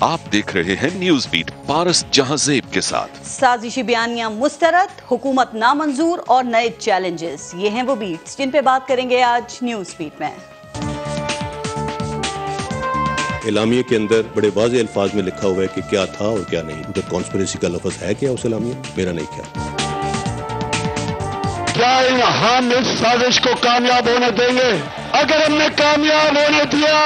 आप देख रहे हैं न्यूज बीट पारस जहांजेब के साथ। साजिशी बयानियां मुस्तरद, हुकूमत नामंजूर और नए चैलेंजेस, ये हैं वो बीट्स जिन पे बात करेंगे आज न्यूज बीट में। एलामिया के अंदर बड़े वाज़ेह अल्फाज में लिखा हुआ है कि क्या था और क्या नहीं। उधर कॉन्स्पिरेसी का लफ्ज़ है क्या उस एलामिया? मेरा नहीं ख्याल। क्या हम इस साजिश को कामयाब होने देंगे? अगर हमने कामयाब होने दिया,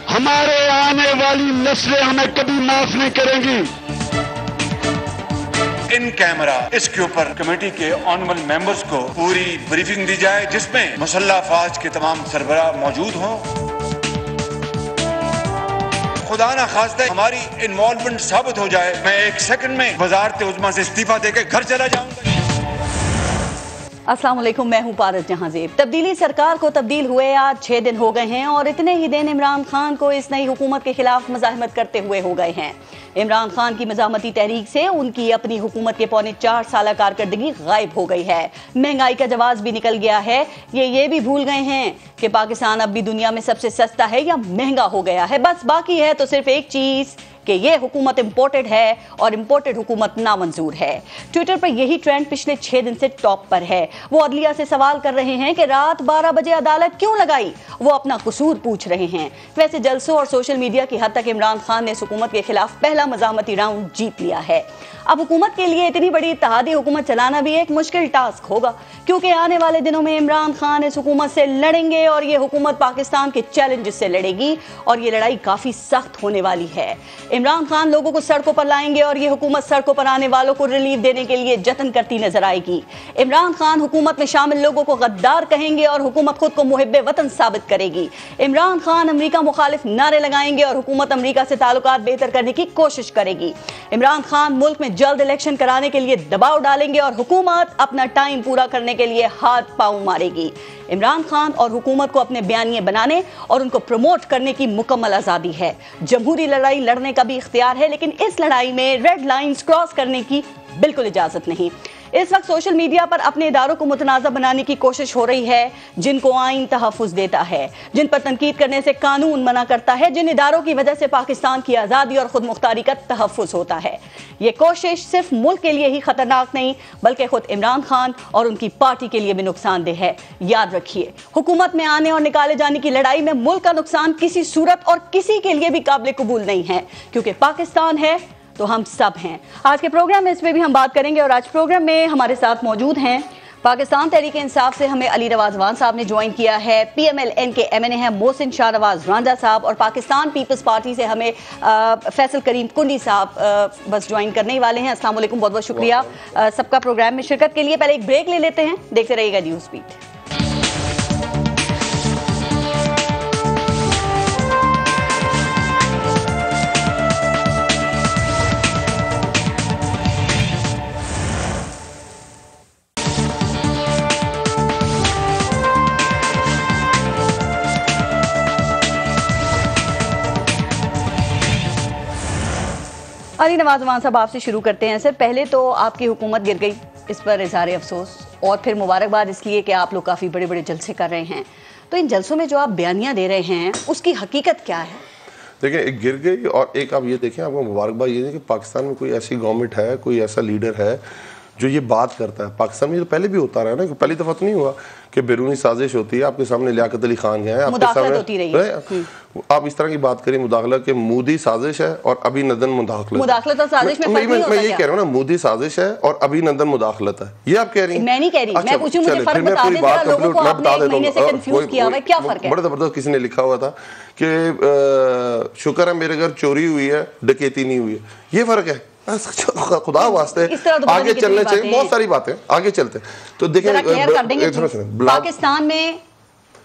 हमारे आने वाली नस्लें हमें कभी माफ नहीं करेंगी। इन कैमरा इसके ऊपर कमेटी के ऑनरेबल मेंबर्स को पूरी ब्रीफिंग दी जाए, जिसमें मुसल्लह अफवाज के तमाम सरबराह मौजूद हों। खुदा ना खास्ता हमारी इन्वॉल्वमेंट साबित हो जाए, मैं 1 सेकंड में वजारत उज़्मा से इस्तीफा देकर घर चला जाऊंगा। अस्सलाम वालेकुम, मैं हूं पारस जहांजेब। तब्दीली सरकार को तब्दील हुए आज 6 दिन हो गए हैं और इतने ही दिन इमरान खान को इस नई हुकूमत के खिलाफ मज़ाहमत करते हुए हो गए हैं। इमरान खान की मज़ामती तहरीक से उनकी अपनी हुकूमत के पौने 4 साल कारकर्दगी गायब हो गई है। महंगाई का जवाब भी निकल गया है। ये भी भूल गए हैं कि पाकिस्तान अब भी दुनिया में सबसे सस्ता है या महंगा हो गया है। बस बाकी है तो सिर्फ एक चीज़ कि ये हुकूमत इम्पोर्टेड है और इम्पोर्टेड हुकूमत नामंजूर है। ट्विटर पर यही ट्रेंड पिछले 6 दिन से टॉप पर है। वो अदलिया से सवाल कर रहे हैं कि रात 12 बजे अदालत क्यों लगाई, वो अपना कसूर पूछ रहे हैं। वैसे जलसों और सोशल मीडिया की हद तक इमरान खान ने इस हुकूमत के खिलाफ पहला मज़ामती राउंड जीत लिया है। अब हुकूमत के लिए इतनी बड़ी इत्तेहादी हुकूमत चलाना भी एक मुश्किल टास्क होगा, क्योंकि आने वाले दिनों में इमरान खान इस हुकूमत से लड़ेंगे और ये हुकूमत पाकिस्तान के चैलेंजेस से लड़ेगी और ये लड़ाई काफ़ी सख्त होने वाली है। इमरान खान लोगों को सड़कों पर लाएंगे और ये हुकूमत सड़कों पर आने वालों को रिलीफ देने के लिए जतन करती नजर आएगी। इमरान खान हुकूमत में शामिल लोगों को गद्दार कहेंगे और हुकूमत खुद को मुहिब्बे वतन साबित करेगी। इमरान खान अमेरिका मुखालिफ नारे लगाएंगे और हुकूमत अमेरिका से ताल्लुकात बेहतर करने की कोशिश करेगी। इमरान खान मुल्क में जल्द इलेक्शन कराने के लिए दबाव डालेंगे और हुकूमत अपना टाइम पूरा करने के लिए हाथ पांव मारेगी। इमरान खान और हुकूमत को अपने बयानिए बनाने और उनको प्रमोट करने की मुकम्मल आज़ादी है। जमहूरी लड़ाई लड़ने का भी इख्तियार है, लेकिन इस लड़ाई में रेड लाइंस क्रॉस करने की बिल्कुल इजाज़त नहीं। इस वक्त सोशल मीडिया पर अपने इदारों को मुतनाज़ा बनाने की कोशिश हो रही है, जिनको आइन तहफ़्फ़ुज़ देता है, जिन पर तनकीद करने से कानून मना करता है, जिन इदारों की वजह से पाकिस्तान की आज़ादी और खुद मुख्तारी का तहफ़्फ़ुज़ होता है। ये कोशिश सिर्फ मुल्क के लिए ही खतरनाक नहीं, बल्कि खुद इमरान खान और उनकी पार्टी के लिए भी नुकसानदेह है। याद रखिए, हुकूमत में आने और निकाले जाने की लड़ाई में मुल्क का नुकसान किसी सूरत और किसी के लिए भी काबिल कबूल नहीं है, क्योंकि पाकिस्तान है तो हम सब हैं। आज के प्रोग्राम में इस पर भी हम बात करेंगे और आज प्रोग्राम में हमारे साथ मौजूद हैं पाकिस्तान तहरीक इंसाफ से हमें अली रवाजवान साहब ने ज्वाइन किया है, PMLN के MNA हैं मोहसिन शाहनवाज रांझा साहब, और पाकिस्तान पीपल्स पार्टी से हमें फैसल करीम कुंडी साहब बस ज्वाइन करने ही वाले हैं। अस्सलाम वालेकुम, बहुत बहुत शुक्रिया सबका प्रोग्राम में शिरकत के लिए। पहले एक ब्रेक ले लेते हैं, देखते रहिएगा न्यूज़ बीट। अली नवाजवान साहब, आपसे शुरू करते हैं। सर, पहले तो आपकी हुकूमत गिर गई, इस पर इज़हार अफसोस, और फिर मुबारकबाद इसलिए कि आप लोग काफ़ी बड़े बड़े जलसे कर रहे हैं। तो इन जलसों में जो आप बयानियाँ दे रहे हैं, उसकी हकीकत क्या है? देखिए, एक गिर गई और एक आप ये देखें, आपको मुबारकबाद ये है कि पाकिस्तान में कोई ऐसी गवर्नमेंट है, कोई ऐसा लीडर है जो ये बात करता है। पाकिस्तान में तो पहले भी होता रहा है ना, पहली दफ़ा तो नहीं हुआ कि बैरूनी साजिश होती है। आपके सामने लियाकत अली खान गए हैं, आपके सामने होती रही है। आप इस तरह की बात करें मुदाखला के मोदी साजिश है और अभिनंदन मुदाखलत तो साजिश में मैं ये कह रहा हूँ ना, मोदी साजिश है और अभिनंदन मुदाखलत है, ये आप कह रही हैं। मैं नहीं कह रही, मैं पूछूं, मुझे फर्क बता दें, लोगों को आपने एक महीने से कंफ्यूज किया हुआ है, क्या फर्क है? बड़ा जबरदस्त किसी ने लिखा हुआ था कि शुक्र है मेरे घर चोरी हुई है, डकैती नहीं हुई है। ये फर्क है, खुदा वास्ते आगे चलने चाहिए। बहुत सारी बातें आगे चलते हैं तो देखें, पाकिस्तान में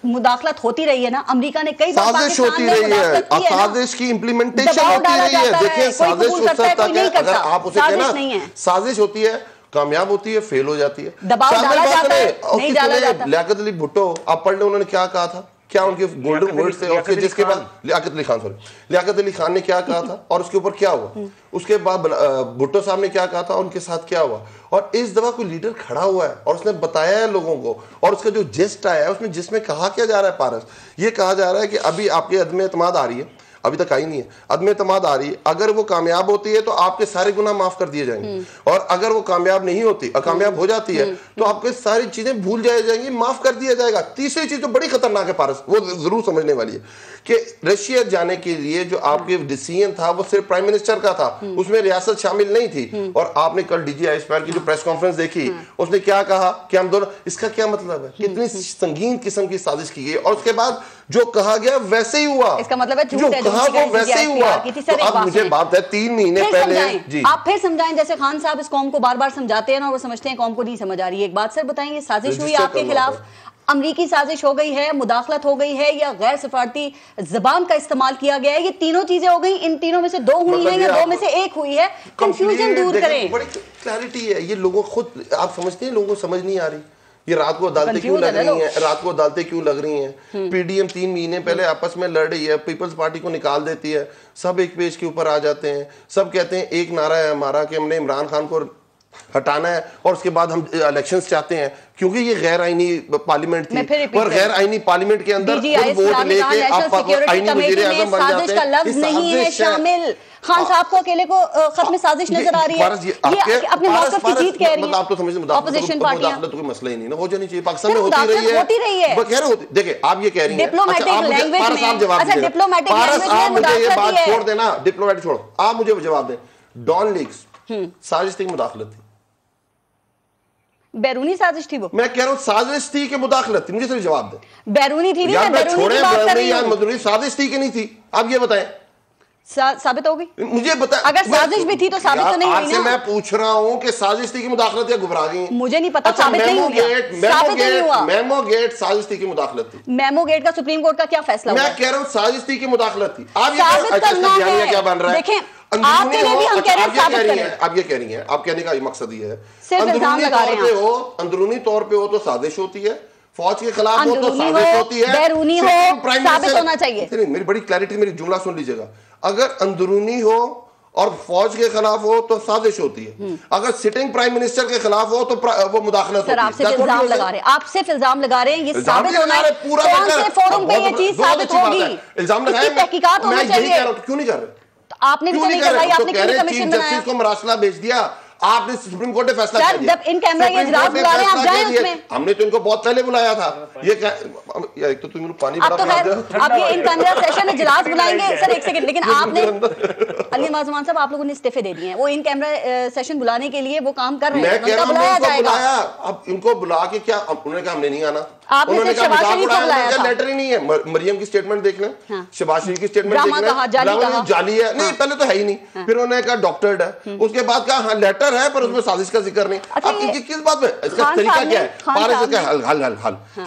मुदाखलत होती रही है ना, अमेरिका ने कई बार साजिश होती रही है, साजिश की इम्प्लीमेंटेशन होती रही है। देखिए, साजिश उस तक है, अगर आप उसे कहना साजिश होती है, कामयाब होती है, फेल हो जाती है, दबाव डाला जाता है, नहीं डाला जाता। लियाकत अली भुट्टो, आप पढ़ लें, उन्होंने क्या कहा था, क्या उनके गोल्डन वर्ड्स थे, और जिसके बाद लियाकत अली खान ने क्या कहा था और उसके ऊपर क्या हुआ, उसके बाद भुट्टो साहब ने क्या कहा था, उनके साथ क्या हुआ। और इस दफा कोई लीडर खड़ा हुआ है और उसने बताया है लोगों को, और उसका जो जेस्ट आया है उसमें जिसमें कहा क्या जा रहा है पारस, ये कहा जा रहा है कि अभी आपके अदम एतमाद आ रही है, अभी तक आई नहीं है। अदम एतमाद आ रही है, अगर वो कामयाब होती है तो आपके सारे गुनाह माफ कर दिए जाएंगे, और अगर वो कामयाब नहीं होती, कामयाब हो जाती है तो आपके सारी चीजें भूल जाएंगी, माफ कर दिया जाएगा। तीसरी चीज जो बड़ी खतरनाक है पारस, वो जरूर समझने वाली है कि रशिया जाने के लिए जो आपके डिसीजन था वो सिर्फ प्राइम मिनिस्टर का था, उसमें रियासत शामिल नहीं थी। और आपने कल DGISPR की जो प्रेस कॉन्फ्रेंस देखी, उसने क्या कहा कि हम दोनों, इसका क्या मतलब है? कितनी संगीन किस्म की साजिश की गई, और उसके बाद जो कहा गया वैसे ही हुआ। इसका मतलब है जो कहा वो वैसे ही हुआ। तो अब मुझे बात है 3 महीने पहले जी, आप फिर समझाएं, जैसे खान साहब इस कौम को बार बार समझाते हैं ना, वो समझते हैं कौम को नहीं समझ आ रही है। एक बात सर बताएंगे, साजिश हुई आपके खिलाफ, अमरीकी साजिश हो गई है, मुदाखलत हो गई है, या गैर सफारती जबान का इस्तेमाल किया गया है? ये तीनों चीजें हो गई, इन तीनों में से 2 हुई हैं या 2 में से 1 हुई है? कंफ्यूजन दूर करें। बड़ी क्लैरिटी है, ये लोगों खुद आप समझते हैं, लोगों को समझ नहीं आ रही ये रात को अदालतें क्यों लग रही हैं, रात को अदालतें क्यों लग रही हैं। PDM 3 महीने पहले आपस में लड़ रही है, पीपल्स पार्टी को निकाल देती है, सब एक पेज के ऊपर आ जाते हैं, सब कहते हैं एक नारा है हमारा कि हमने इमरान खान को हटाना है, और उसके बाद हम इलेक्शंस चाहते हैं, क्योंकि ये गैर आईनी पार्लियामेंट थी, और गैर आईनी पार्लियामेंट के अंदर वोट लेके आप आईनी वज़ीर-ए-आज़म बन जाते हैं। लफ्ज़ नहीं है शामिल। खान साहब को अकेले को खत्म साजिश नजर आ रही है, ये अपने मौक़िफ़ की जीत कह रही है। आप तो समझते हैं ऑपोजिशन पार्टियां, मुदाखलत कोई मसला ही नहीं ना, हो जानी चाहिए, पाकिस्तान में होती रही है, कह रहे होती। देखिए आप ये कह रही हैं डिप्लोमेटिक लैंग्वेज में, अच्छा डिप्लोमेटिक लैंग्वेज में मुझे ये बात छोड़ देना, डिप्लोमेटिक छोड़ो, आप मुझे जवाब दें, डॉन लीक्स साजिश थी, मुदाखलत थी? बैरूनी साजिश थी वो? मैं कह रहा हूं साजिश थी कि मुदाखलत थी, मुझे सिर्फ जवाब दे। बैरूनी थी, यार मैं छोड़े बैरूनी या मदरूनी, साजिश थी कि नहीं थी, आप ये बताएं। साबित होगी, मुझे बता, अगर साजिश भी थी तो साबित तो नहीं हुई ना। मैं पूछ रहा हूं कि साजिश थी कि मुदाखलत, या गुमराह गई? मुझे नहीं पता, साबित नहीं हुआ। मेमो गेट साजिश थी कि मुदाखलत थी? मेमो गेट का सुप्रीम कोर्ट का क्या फैसला हुआ? मैं कह रहा हूं साजिश थी कि मुदाखलत थी। आप ये क्या बन रहा है? देखें, आपके लिए भी हम कह रहे हैं साबित करें। आप ये कह रही हैं, आप कहने का मकसद ये है सिर्फ इल्जाम लगा रहे हैं। अंदरूनी तौर पे हो तो साजिश होती है, फौज के खिलाफ हो तो साजिश होती है, बैरूनी हो साबित होना चाहिए। मेरी बड़ी क्लैरिटी, मेरी जुमला सुन लीजिएगा, अगर अंदरूनी हो और फौज के खिलाफ हो तो साजिश होती है, अगर सिटिंग प्राइम मिनिस्टर के खिलाफ हो तो वो मुदाखलत होती है। आप सिर्फ इल्जाम लगा रहे हैं, आप सिर्फ इल्जाम लगा रहे हैं, ये साबित होना है, पूरा कौन से फोरम पे ये चीज साबित होगी? इल्जाम लगाए, तहकीकात होनी चाहिए। क्यों नहीं कर रहे? आपने भी तो नहीं करवाई, आपने क्यों कमीशन बनाया? जस्टिस को मरासला भेज दिया, आपने सुप्रीम कोर्ट ने फैसला कर दिया। जब इन कैमरा ये इजलास बुला रहे हैं, आप जाएं उसमें। हमने तो इनको बहुत पहले बुलाया था। ये क्या, एक तो तुम पानी बड़ा पिला दो। आप ये इन कैमरा सेशन इजलास बुलाएंगे सर, एक सेकंड, लेकिन आपने अली माज़मान साहब, आप लोगों ने इस्तीफे दे दिए हैं, वो इन कैमरा सेशन बुलाने के लिए वो काम कर रहे हैं, उनका बुलाया जाएगा। अब इनको बुला के क्या, उन्होंने कहा हमने नहीं आना, आपने शहबाज शरीफ को बुलाया था, लेटर ही नहीं है। मरियम की स्टेटमेंट देख लें, शहबाज शरीफ की स्टेटमेंट देख लें, जाली है, नहीं पहले तो है ही नहीं, फिर उन्होंने कहा डॉक्टर्ड है, उसके बाद कहा हाँ लेटर है पर उसमें साजिश का जिक्र नहीं। अब किस बात में, इसका तरीका क्या है? पारस का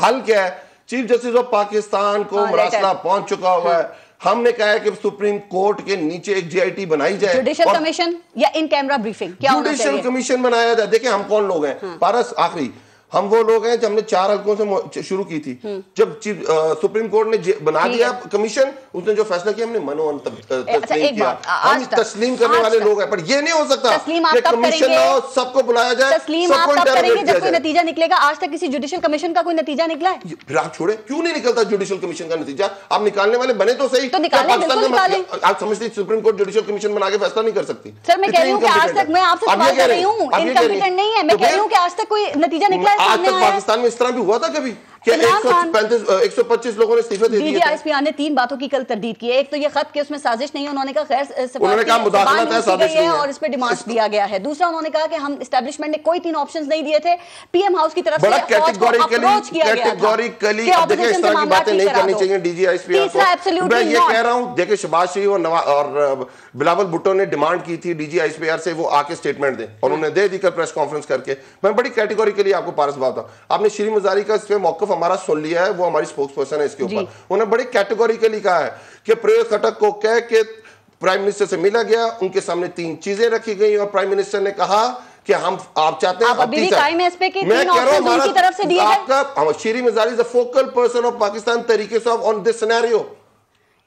हल क्या है? चीफ जस्टिस ऑफ पाकिस्तान को मरासला पहुंच चुका हुआ है, हमने कहा है कि सुप्रीम कोर्ट के नीचे एक GIT बनाई जाए, जुडिशियल कमीशन या इन कैमरा ब्रीफिंग, क्या होना चाहिए? जुडिशियल कमीशन बनाया जाए। देखिए हम कौन लोग हैं पारस, आखिरी हम वो लोग हैं जो हमने 4 हल्कों से शुरू की थी। जब सुप्रीम कोर्ट ने बना दिया कमीशन, उसने जो फैसला किया हमने मनोन तस्लीम किया, हम तस्लीम करने वाले लोग हैं। पर ये नहीं हो सकता कि कमीशन हो, सबको बुलाया जाए, तस्लीम आप तब करेंगे जब कोई नतीजा निकलेगा। आज तक किसी जुडिशियल कमीशन का कोई नतीजा निकला है? फिर आप छोड़े, क्यों नहीं निकलता जुडिशियल कमीशन का नतीजा? आप निकालने वाले बने तो सही, तो निकालें। आप समझते सुप्रीम कोर्ट जुडिशियल कमीशन बना के फैसला नहीं कर सकती? सर मैं कह रही हूँ कि आज तक, मैं आपसे सवाल कर रही हूँ, इनकम्पिटेंट नहीं है, मैं कह रही हूँ कि आज तक कोई नतीजा निकला है? आज तक पाकिस्तान में इस तरह भी हुआ था कभी कि 125 लोगों ने इस्तीफे दे दिए? DGISPR ने 3 बातों की कल तरदीद की है। एक तो ये खत कि उसमें साजिश नहीं है, उन्होंने कहा उन्होंने कहा मुदाखलत है, साजिश नहीं है, और इस पे डिमांड्स दिया गया है। दूसरा उन्होंने कहा कि हम एस्टैब्लिशमेंट ने कोई 3 ऑप्शंस नहीं दिए थे, PM हाउस की तरफ से अप्रोच किया गया था। देखिए इस तरह की बातें नहीं करनी चाहिए DGISPR को। मैं ये कह रहा हूं, देखिए शहबाज शरीफ और बिलावल भुट्टो ने डिमांड की थी DGISPR से वो आके स्टेटमेंट दें, और उन्होंने दे दी कल प्रेस कॉन्फ्रेंस करके। मैं बड़ी कैटेगोरिकली आपको पारस बात हूं, आपने श्री मजारी का इस पे मौक़िफ़ हमारा सुन लिया है, वो हमारी स्पोक्स पर्सन है इसके ऊपर। उन्होंने बड़ी कैटेगोरिकली कहा है कि प्रयोज खटक को कह के प्राइम मिनिस्टर से मिला गया, उनके सामने 3 चीजें रखी गई और प्राइम मिनिस्टर ने कहा कि आप चाहते हैं। अभी भी कायम है इस पे कि 3 ऑप्शंस उनकी तरफ से दिए गए। आपका Shri Mazari is a focal person of Pakistan तरीके से ऑन दिस सिनेरियो।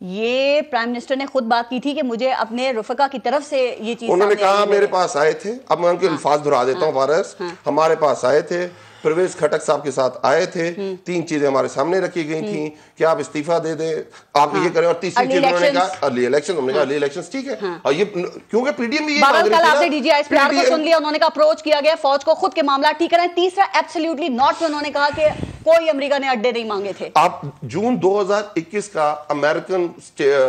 ये प्राइम मिनिस्टर ने खुद बात की थी कि मुझे अपने रुफका की तरफ से ये चीज, उन्होंने कहा मेरे पास आए थे, अब मैं उनके अल्फाज दोहरा देता हूं पारस, हमारे पास आए थे, परवेज खटक साहब के साथ आए थे, 3 चीजें हमारे सामने रखी गई थी कि आप इस्तीफा दे दें, आप ये करें, और तीसरी चीज उन्होंने कहा अर्ली इलेक्शन। हमने कहा अर्ली इलेक्शन ठीक है, और ये क्योंकि पीडीएम भी ये मांग रही थी। आपने डीजीआईएसपीआर को सुन लिया, उन्होंने कहा अप्रोच किया गया फौज को खुद के मामला ठीक करें। तीसरा एब्सोल्युटली नॉट पे उन्होंने कहा कि कोई अमेरिका ने अड्डे नहीं मांगे थे। आप जून 2021 का अमेरिकन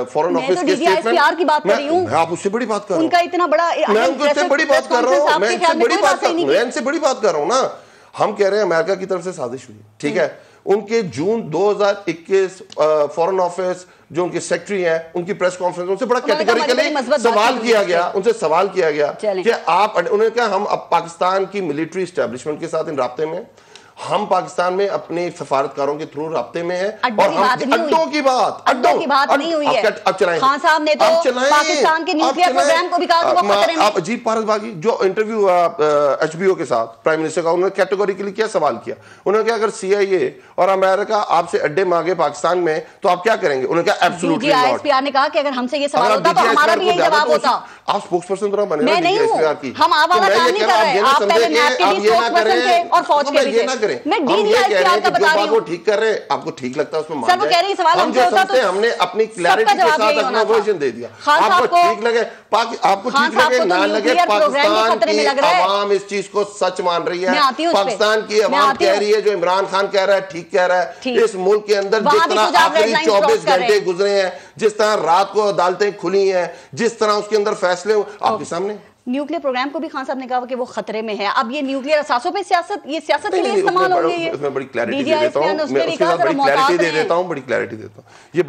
फॉरेन ऑफिस के डीजीआईएसपीआर की बात कर रही हूं, आप उससे बड़ी बात कर रहा हूं, उनका इतना बड़ा, मैं उनसे बड़ी बात कर रहा हूं, मैं इनसे बड़ी बात कर रहा हूं ना। हम कह रहे हैं अमेरिका की तरफ से साजिश हुई, ठीक है। उनके जून 2021 फॉरेन ऑफिस जो उनके सेक्रेटरी हैं, उनकी प्रेस कॉन्फ्रेंस, उनसे बड़ा कैटेगरिकली सवाल किया गया, उनसे सवाल किया गया कि आप, उन्होंने कहा हम अब पाकिस्तान की मिलिट्री एस्टेब्लिशमेंट के साथ इन राब्ते में, हम पाकिस्तान में अपने सफारतकारों के थ्रू राब्ते में हैं, और हम अड्डों की बात नहीं हुई है। अब चलाएं, खान साहब ने तो पाकिस्तान के न्यूक्लियर प्रोग्राम को भी कहा कि वो खतरे में। आप अजीब पारस बागी जो इंटरव्यू HBO के साथ प्राइम मिनिस्टर का, उन्होंने कैटेगोरिकली क्या सवाल किया, उन्होंने कहा अगर CIA और अमेरिका आपसे अड्डे मांगे पाकिस्तान में तो आप क्या करेंगे? उन्होंने कहा एब्सोल्युटली नॉट। डीजीआईएसपीआर ने कहा कि अगर हमसे ये सवाल होता तो हमारा भी यही जवाब होता। आप स्पोक्सपर्सन तो बने, मैं नहीं हूं, हम आवाज़ काम नहीं कर रहे। आप पहले नैब के भी स्पोक्सपर्सन थे और फौज के भी थे। मैं डीजीआईएसपीआर का बता रही हूं, ठीक कर रहे हैं, आपको ठीक लगता है उसमें मान जाए। हम जो समझते हैं, हमने अपनी क्लैरिटी के साथ अपना वर्जन दे दिया। आपको ठीक लगे, आपको ठीक लगे ना लगे, पाकिस्तान की आवाम इस चीज को सच मान रही है। पाकिस्तान की आवाम कह रही है जो इमरान खान कह रहा है ठीक कह रहा है। इस मुल्क के अंदर जिस तरह आखिरी 24 घंटे गुजरे हैं, जिस तरह रात को अदालतें खुली हैं, जिस तरह उसके अंदर फैसले आपके सामने। न्यूक्लियर प्रोग्राम को भी खान साहब ने कहा कि वो खतरे में है। अब ये न्यूक्लियर असासों पे सियासत, ये सियासत के लिए इस्तेमाल हो रही है। उसमें बड़ी क्लैरिटी दे देता हूं, मैं उसके साथ बड़ी क्लैरिटी दे देता हूं, बड़ी क्लैरिटी देता हूं। ये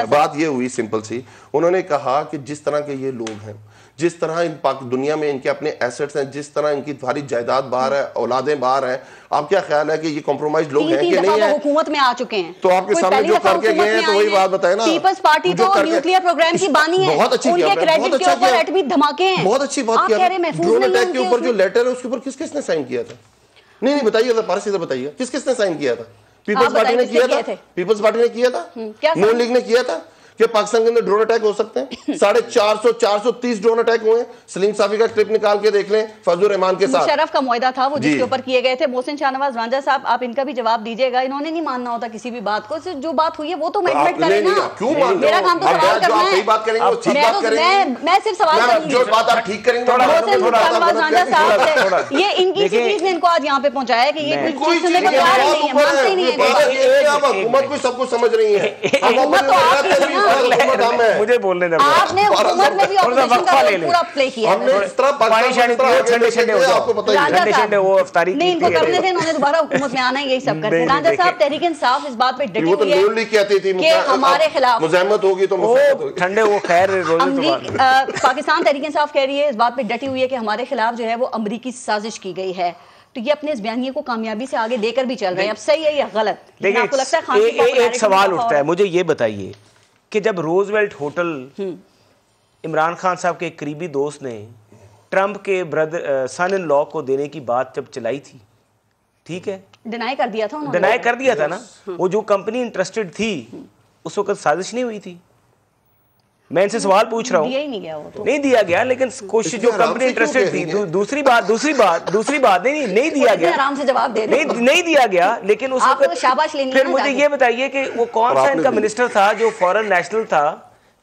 बात ये हुई सिंपल सी, उन्होंने कहा कि जिस तरह के ये लोग हैं, जिस तरह इन दुनिया में इनके अपने एसेट्स हैं, जिस तरह इनकी सारी जायदाद बाहर है, औलादें बाहर हैं, आप क्या ख्याल है कि ये कॉम्प्रोमाइज लोग हैं कि नहीं है? हुकूमत में आ चुके हैं, तो आपके सामने जो करके गए हैं, तो वही बात बताए ना। पीपल्स पार्टी तो न्यूक्लियर प्रोग्राम की बानी है, बहुत अच्छी, उनके क्रेडिट के ऊपर एटमी धमाके हैं, बहुत अच्छी बात किया। ड्रोन अटैक के ऊपर जो लेटर है उसके ऊपर किस किसने साइन किया था? नहीं बताइए, पारस इधर बताइए, किस किसने साइन किया था? पीपल्स पार्टी ने किया था, पीपल्स पार्टी ने किया था, नून लीग ने किया था कि पाकिस्तान के अंदर ड्रोन अटैक हो सकते हैं। 430 ड्रोन अटैक हुए। सलीम साफी का क्लिप निकाल के देख लें, फजलुर रहमान के साथ मुशर्रफ का मुआहदा था वो, जिसके ऊपर किए गए थे। मोहसिन शाहनवाज रांझा साहब, आप इनका भी जवाब दीजिएगा। इन्होंने नहीं मानना होता किसी भी बात को, जो बात हुई है वो तो मैं एडमिट करें ना। क्यों मानते? मेरा काम तो सवाल करना है। सही बात करेंगे, ठीक बात करेंगे, मैं सिर्फ सवाल करूंगी, जो बात आप ठीक करेंगे। मोहसिन शाहनवाज रांझा साहब, ये इनकी चीज ने इनको आज यहाँ पे पहुंचाया है कि ये कोई सुनने को तैयार नहीं है, मानते नहीं है। हुकूमत को सब कुछ समझ रही है, मुझे बोलने दे। आपने हुकूमत में भी ऑपोजिशन का रोल पूरा प्ले किया है। हमने इस तरह ठंडे आपको बताइए, वो अफ्तारी नहीं इनको करने थे, उन्होंने दोबारा हुकूमत में आना है, यही सब करते हैं। रांझा साहब तहरीक इंसाफ इस बात पे डटी हुई है कि हमारे खिलाफ मुज़ाहमत होगी तो ठंडे, वो खैर पाकिस्तान तहरीक इंसाफ कह रही है, इस बात पे डटी हुई है कि हमारे खिलाफ जो है वो अमरीकी साजिश की गई है। तो ये अपने इस बयानिए को कामयाबी से आगे देकर भी चल रहे हैं। अब सही है या गलत? लेकिन आपको लगता है खान एक सवाल उठता है, मुझे ये बताइए कि जब रोजवेल्ट होटल इमरान खान साहब के एक करीबी दोस्त ने ट्रंप के ब्रदर सन इन लॉ को देने की बात जब चलाई थी, ठीक है, डिनाई कर दिया था उन्होंने, डिनाई कर दिया था ना। वो जो कंपनी इंटरेस्टेड थी उस वक्त साजिश नहीं हुई थी। मैं इनसे सवाल पूछ रहा हूँ, नहीं दिया गया, लेकिन कोशिश जो कंपनी इंटरेस्टेड थी। दूसरी बात नहीं दिया गया, आराम से जवाब दे नहीं दिया गया, लेकिन उस वक्त शाबाश लेनी। फिर मुझे ये बताइए कि वो कौन सा इनका मिनिस्टर था जो फॉरेन नेशनल था,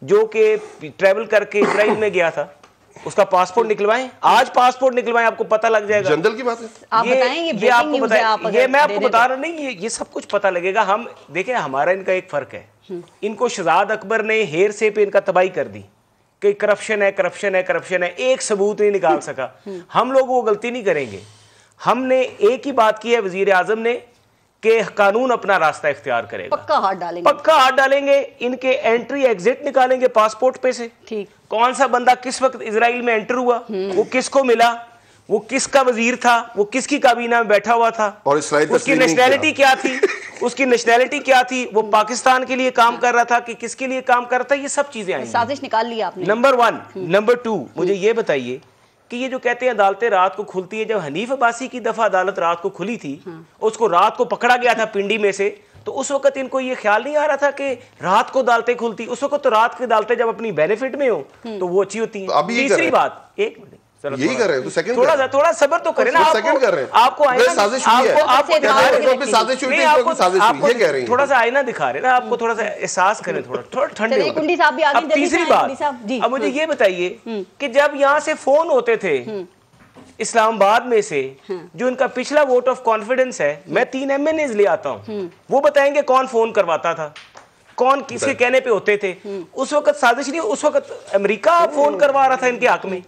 जो कि ट्रेवल करके इजराइल में गया था, उसका पासपोर्ट निकलवाएं, आज पासपोर्ट निकलवाएं, आपको पता लग जाएगा। जनरल की बात है, आप बताएं, ये आपको बताएं, ये मैं आपको बता रहा नहीं, ये सब कुछ पता लगेगा। हम देखें, हमारा इनका एक फर्क है, इनको शहजाद अकबर ने हेर से पे इनका तबाही कर दी कि करप्शन है, एक सबूत नहीं निकाल सका। हम लोग वो गलती नहीं करेंगे। हमने एक ही बात की है वजीर आजम ने कि कानून अपना रास्ता इख्तियार करेगा, पक्का हाथ डालेंगे, इनके एंट्री एग्जिट निकालेंगे पासपोर्ट पे से। ठीक, कौन सा बंदा किस वक्त इजराइल में एंटर हुआ, वो किसको मिला, वो किसका वजीर था, वो किसकी काबीना में बैठा हुआ था, और उसकी नेशनैलिटी क्या थी, वो पाकिस्तान के लिए काम कर रहा था कि किसके लिए काम कर रहा था, ये सब चीजें आई। साजिश निकाल ली आपने, नंबर 1। नंबर 2, मुझे ये बताइए कि ये जो कहते हैं अदालतें रात को खुलती है, जब हनीफ अब्बासी की दफा अदालत रात को खुली थी, उसको रात को पकड़ा गया था पिंडी में से, तो उस वक्त इनको ये ख्याल नहीं आ रहा था कि रात को अदालतें खुलती। उस वक्त तो रात की अदालतें जब अपनी बेनिफिट में हो तो वो अच्छी होती हैं। तीसरी बात, एक मिनट, यही कर रहे हैं तो सेकंड थोड़ा सब्र तो करें ना। सेकंड कर रहे हैं आपको साजिश हुई है, साजिश हुई है, ये कह रहे हैं। थोड़ा सा आईना दिखा रहे हैं ना आपको, थोड़ा सा एहसास करें, थोड़ा ठंडे हो। कुंडी साहब भी आगे। अब तीसरी बात, अब मुझे ये बताइए कि जब यहाँ से फोन होते थे इस्लामाबाद में से, जो इनका पिछला वोट ऑफ कॉन्फिडेंस है, मैं 3 MNAs ले आता हूँ, वो बताएंगे कौन फोन करवाता था, कौन किसके कहने पे होते थे। उस वक्त साजिश नहीं, उस वक्त अमेरिका फोन करवा रहा था इनके हक में।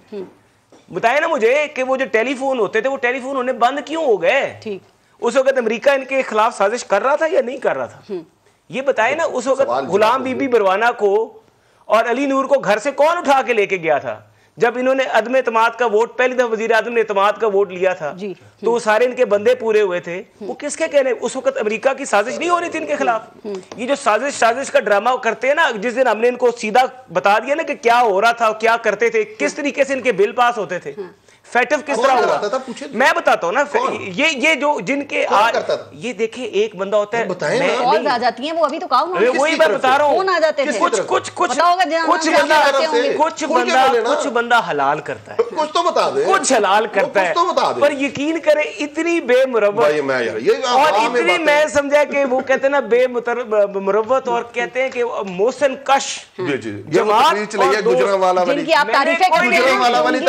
बताए ना मुझे कि वो जो टेलीफोन होते थे, वो टेलीफोन होने बंद क्यों हो गए? ठीक, उस वक्त अमेरिका इनके खिलाफ साजिश कर रहा था या नहीं कर रहा था? ये बताए ना। उस वक्त गुलाम बीबी बरवाना को और अली नूर को घर से कौन उठा के लेके गया था? जब इन्होंने अदम एतमाद का वोट, पहली दफा वजीर आजम ने एतमाद का वोट लिया था, तो वो सारे इनके बंदे पूरे हुए थे। वो किसके कहने? उस वक्त अमेरिका की साजिश नहीं हो रही थी इनके खिलाफ। ये जो साजिश का ड्रामा करते हैं ना, जिस दिन हमने इनको सीधा बता दिया ना कि क्या हो रहा था, क्या करते थे, किस तरीके से इनके बिल पास होते थे, फैटफ किस तरह हुआ, मैं बताता हूँ ना। ये जो जिनके ये देखिए, एक बंदा होता है, कॉल आ जाती है, वो अभी तो काम वही मैं बता रहा हूँ, फोन आ जाते थे। कुछ बंदा हलाल करता है, कुछ तो बता दे, कुछ हलाल करता है, पर यकीन करे इतनी बेमुरव्वत, और इतनी मैं समझा कि वो कहते हैं ना बेमुरव्वत, और कहते हैं कि मोहसिन कश जमात, जिनकी आप तारीफें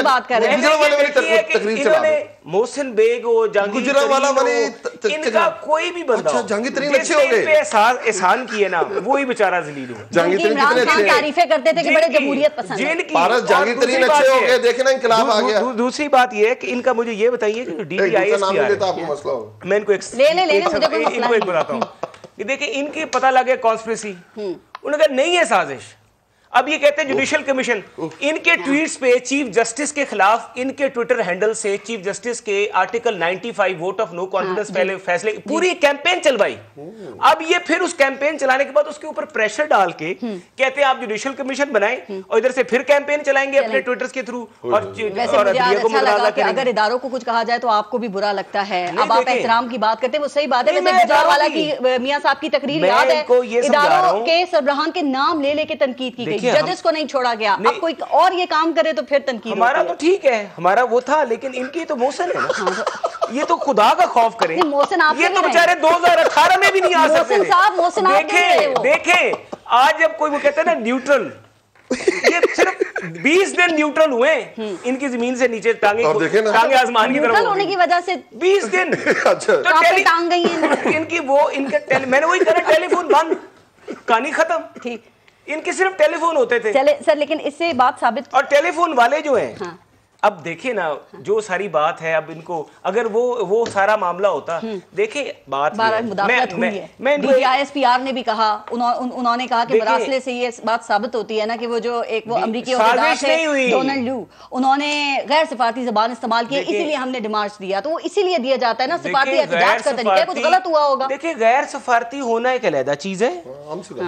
बात कर रहे हैं, इन्होंने मोहसिन बेग और जहांगीर, इनका कोई भी बंदा, जहांगीर तरीन अच्छे हो गए, एहसान किए ना, वही बेचारा जलील हुआ। जहांगीर तरीन कितने अच्छे तारीफें करते थे कि बड़े जमहूरियत पसंद है। जहांगीर तरीन अच्छे हो गए, देखे ना इंकलाब आ गया। दूसरी बात ये है कि इनका, मुझे ये बताइए कि DTISPR, मैं इनको एक बताता हूँ कि देखिए, इनके पता लगे कॉन्स्पिरेसी, उन्होंने कहा नहीं है साजिश। अब ये कहते हैं जुडिशियल कमीशन, इनके ट्वीट्स पे चीफ जस्टिस के खिलाफ, इनके ट्विटर हैंडल से चीफ जस्टिस के article 95 vote of no confidence पहले फैसले, पूरी कैंपेन चलवाई। अब ये फिर उस कैंपेन चलाने के बाद उसके ऊपर प्रेशर डाल के कहते हैं आप जुडिशियल कमीशन बनाएं, और इधर से फिर कैंपेन चलाएंगे अपने ट्विटर के थ्रू। और अगर इदारों को कुछ कहा जाए तो आपको भी बुरा लगता है। अब आप एहतराम की बात करते हैं, वो सही बात है। गुजरावाला की मियां साहब की तकरीर याद है, इदारों के सरबराहान के नाम ले लेके तनकीद की गई, जजेस को नहीं छोड़ा गया। अब कोई और ये काम करे तो फिर तनकीद। हमारा तो ठीक है, हमारा वो था, लेकिन इनकी तो मोहसिन है ना, ये तो खुदा का खौफ करे। मोहसिन आप, ये तो बेचारे 2018 में भी नहीं आ सकते थे। देखें आज जब कोई वो कहते हैं ना न्यूट्रल, ये सिर्फ 20 दिन न्यूट्रल हुए इनकी जमीन से नीचे टांगे आसमान की तरफ होने की वजह से 20 दिन तो टांग गई है इनकी। वो इनके मैंने वही कहा, टेलीफोन बंद, कहानी खत्म। ठीक, इनके सिर्फ टेलीफोन होते थे। चले सर, लेकिन इससे बात साबित, और टेलीफोन वाले जो हैं, हाँ। अब देखिए ना जो सारी बात है, अब इनको अगर वो सारा मामला होता, देखिए बात मैं DTISPR ने भी कहा, उन्होंने कहा कि मरासले से ये बात साबित होती है ना कि वो जो एक वो अमरीकी डोनाल्ड लू, उन्होंने गैर सिफारती जबान इस्तेमाल की, इसीलिए हमने डिमार्च दिया। तो वो इसीलिए दिया जाता है ना, सिफारती एहतजाज का तरीका, कुछ गलत हुआ होगा। देखिए गैर सिफारती होना एक अलग चीज है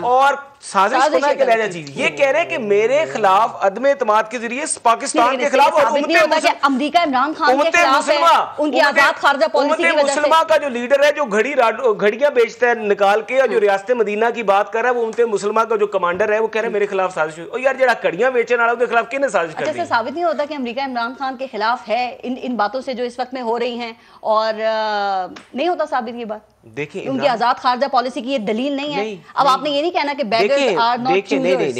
और साजिश होना एक अलग चीज। ये कह रहे हैं कि मेरे खिलाफ अदम एतमाद के जरिए पाकिस्तान के खिलाफ अमेरिका इमरान खान के खिलाफ है, उनकी आजाद खारजा पॉलिसी की वजह से। का जो लीडर है, जो घड़ियां बेचता है निकाल के, और जो रियासत मदीना की बात कर रहा है, वो उम्मत मुसलमान का जो कमांडर है, वो कह रहे हैं मेरे खिलाफ साजिश हुई। और यार जरा घड़ियां बेचने वालों के खिलाफ किसने साजिश कर दी? अच्छा, साबित नहीं होता कि अमेरिका इमरान खान के खिलाफ है इन बातों से जो इस वक्त में हो रही हैं, और नहीं होता साबित ये बात? देखिए उनकी आजाद खारजा पॉलिसी की ये दलील नहीं है। अब आपने ये नहीं कहना कि बेगर्स आर नॉट चूजर्स,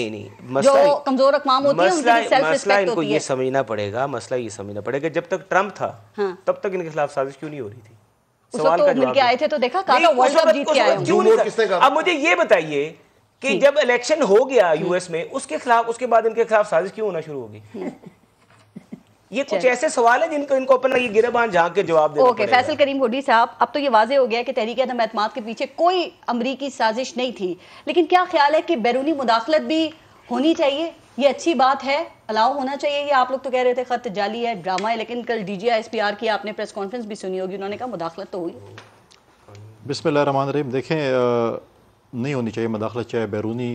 जो कमजोर अक़वाम होती है उनकी सेल्फ रिस्पेक्ट होती है। ये समझना पड़ेगा, मसला ये समझना पड़ेगा, जब तक ट्रंप था तब तक इनके खिलाफ साजिश क्यों नहीं हो रही थी? सवाल का जवाब आए थे तो देखा, कहा वर्ल्ड कप जीत के आए। अब मुझे ये बताइए कि जब इलेक्शन हो गया यूएस में, उसके खिलाफ, उसके बाद इनके खिलाफ साजिश क्यों होना शुरू होगी? ये कुछ ऐसे सवाल है जिनको इनको अपना ये गिरबान झांक के जवाब देना पड़ेगा। फैसल करीम हुड्डी साहब, अब तो ये वाज़ेह हो गया कि तहरीक अदम एतमाद के पीछे कोई अमरीकी साजिश नहीं थी, लेकिन क्या ख्याल है कि बैरूनी मुदाखलत भी होनी चाहिए? ये अच्छी बात है, अलाउ होना चाहिए? ये आप लोग तो कह रहे थे खत जाली है, ड्रामा है, लेकिन कल DGISPR की आपने प्रेस कॉन्फ्रेंस भी सुनी होगी, उन्होंने कहा मुदाखलत तो हुई। बिस्मिल्लाहिर्रहमानिर्रहीम। देखें, नहीं होनी चाहिए मुदाखलत, चाहे बैरूनी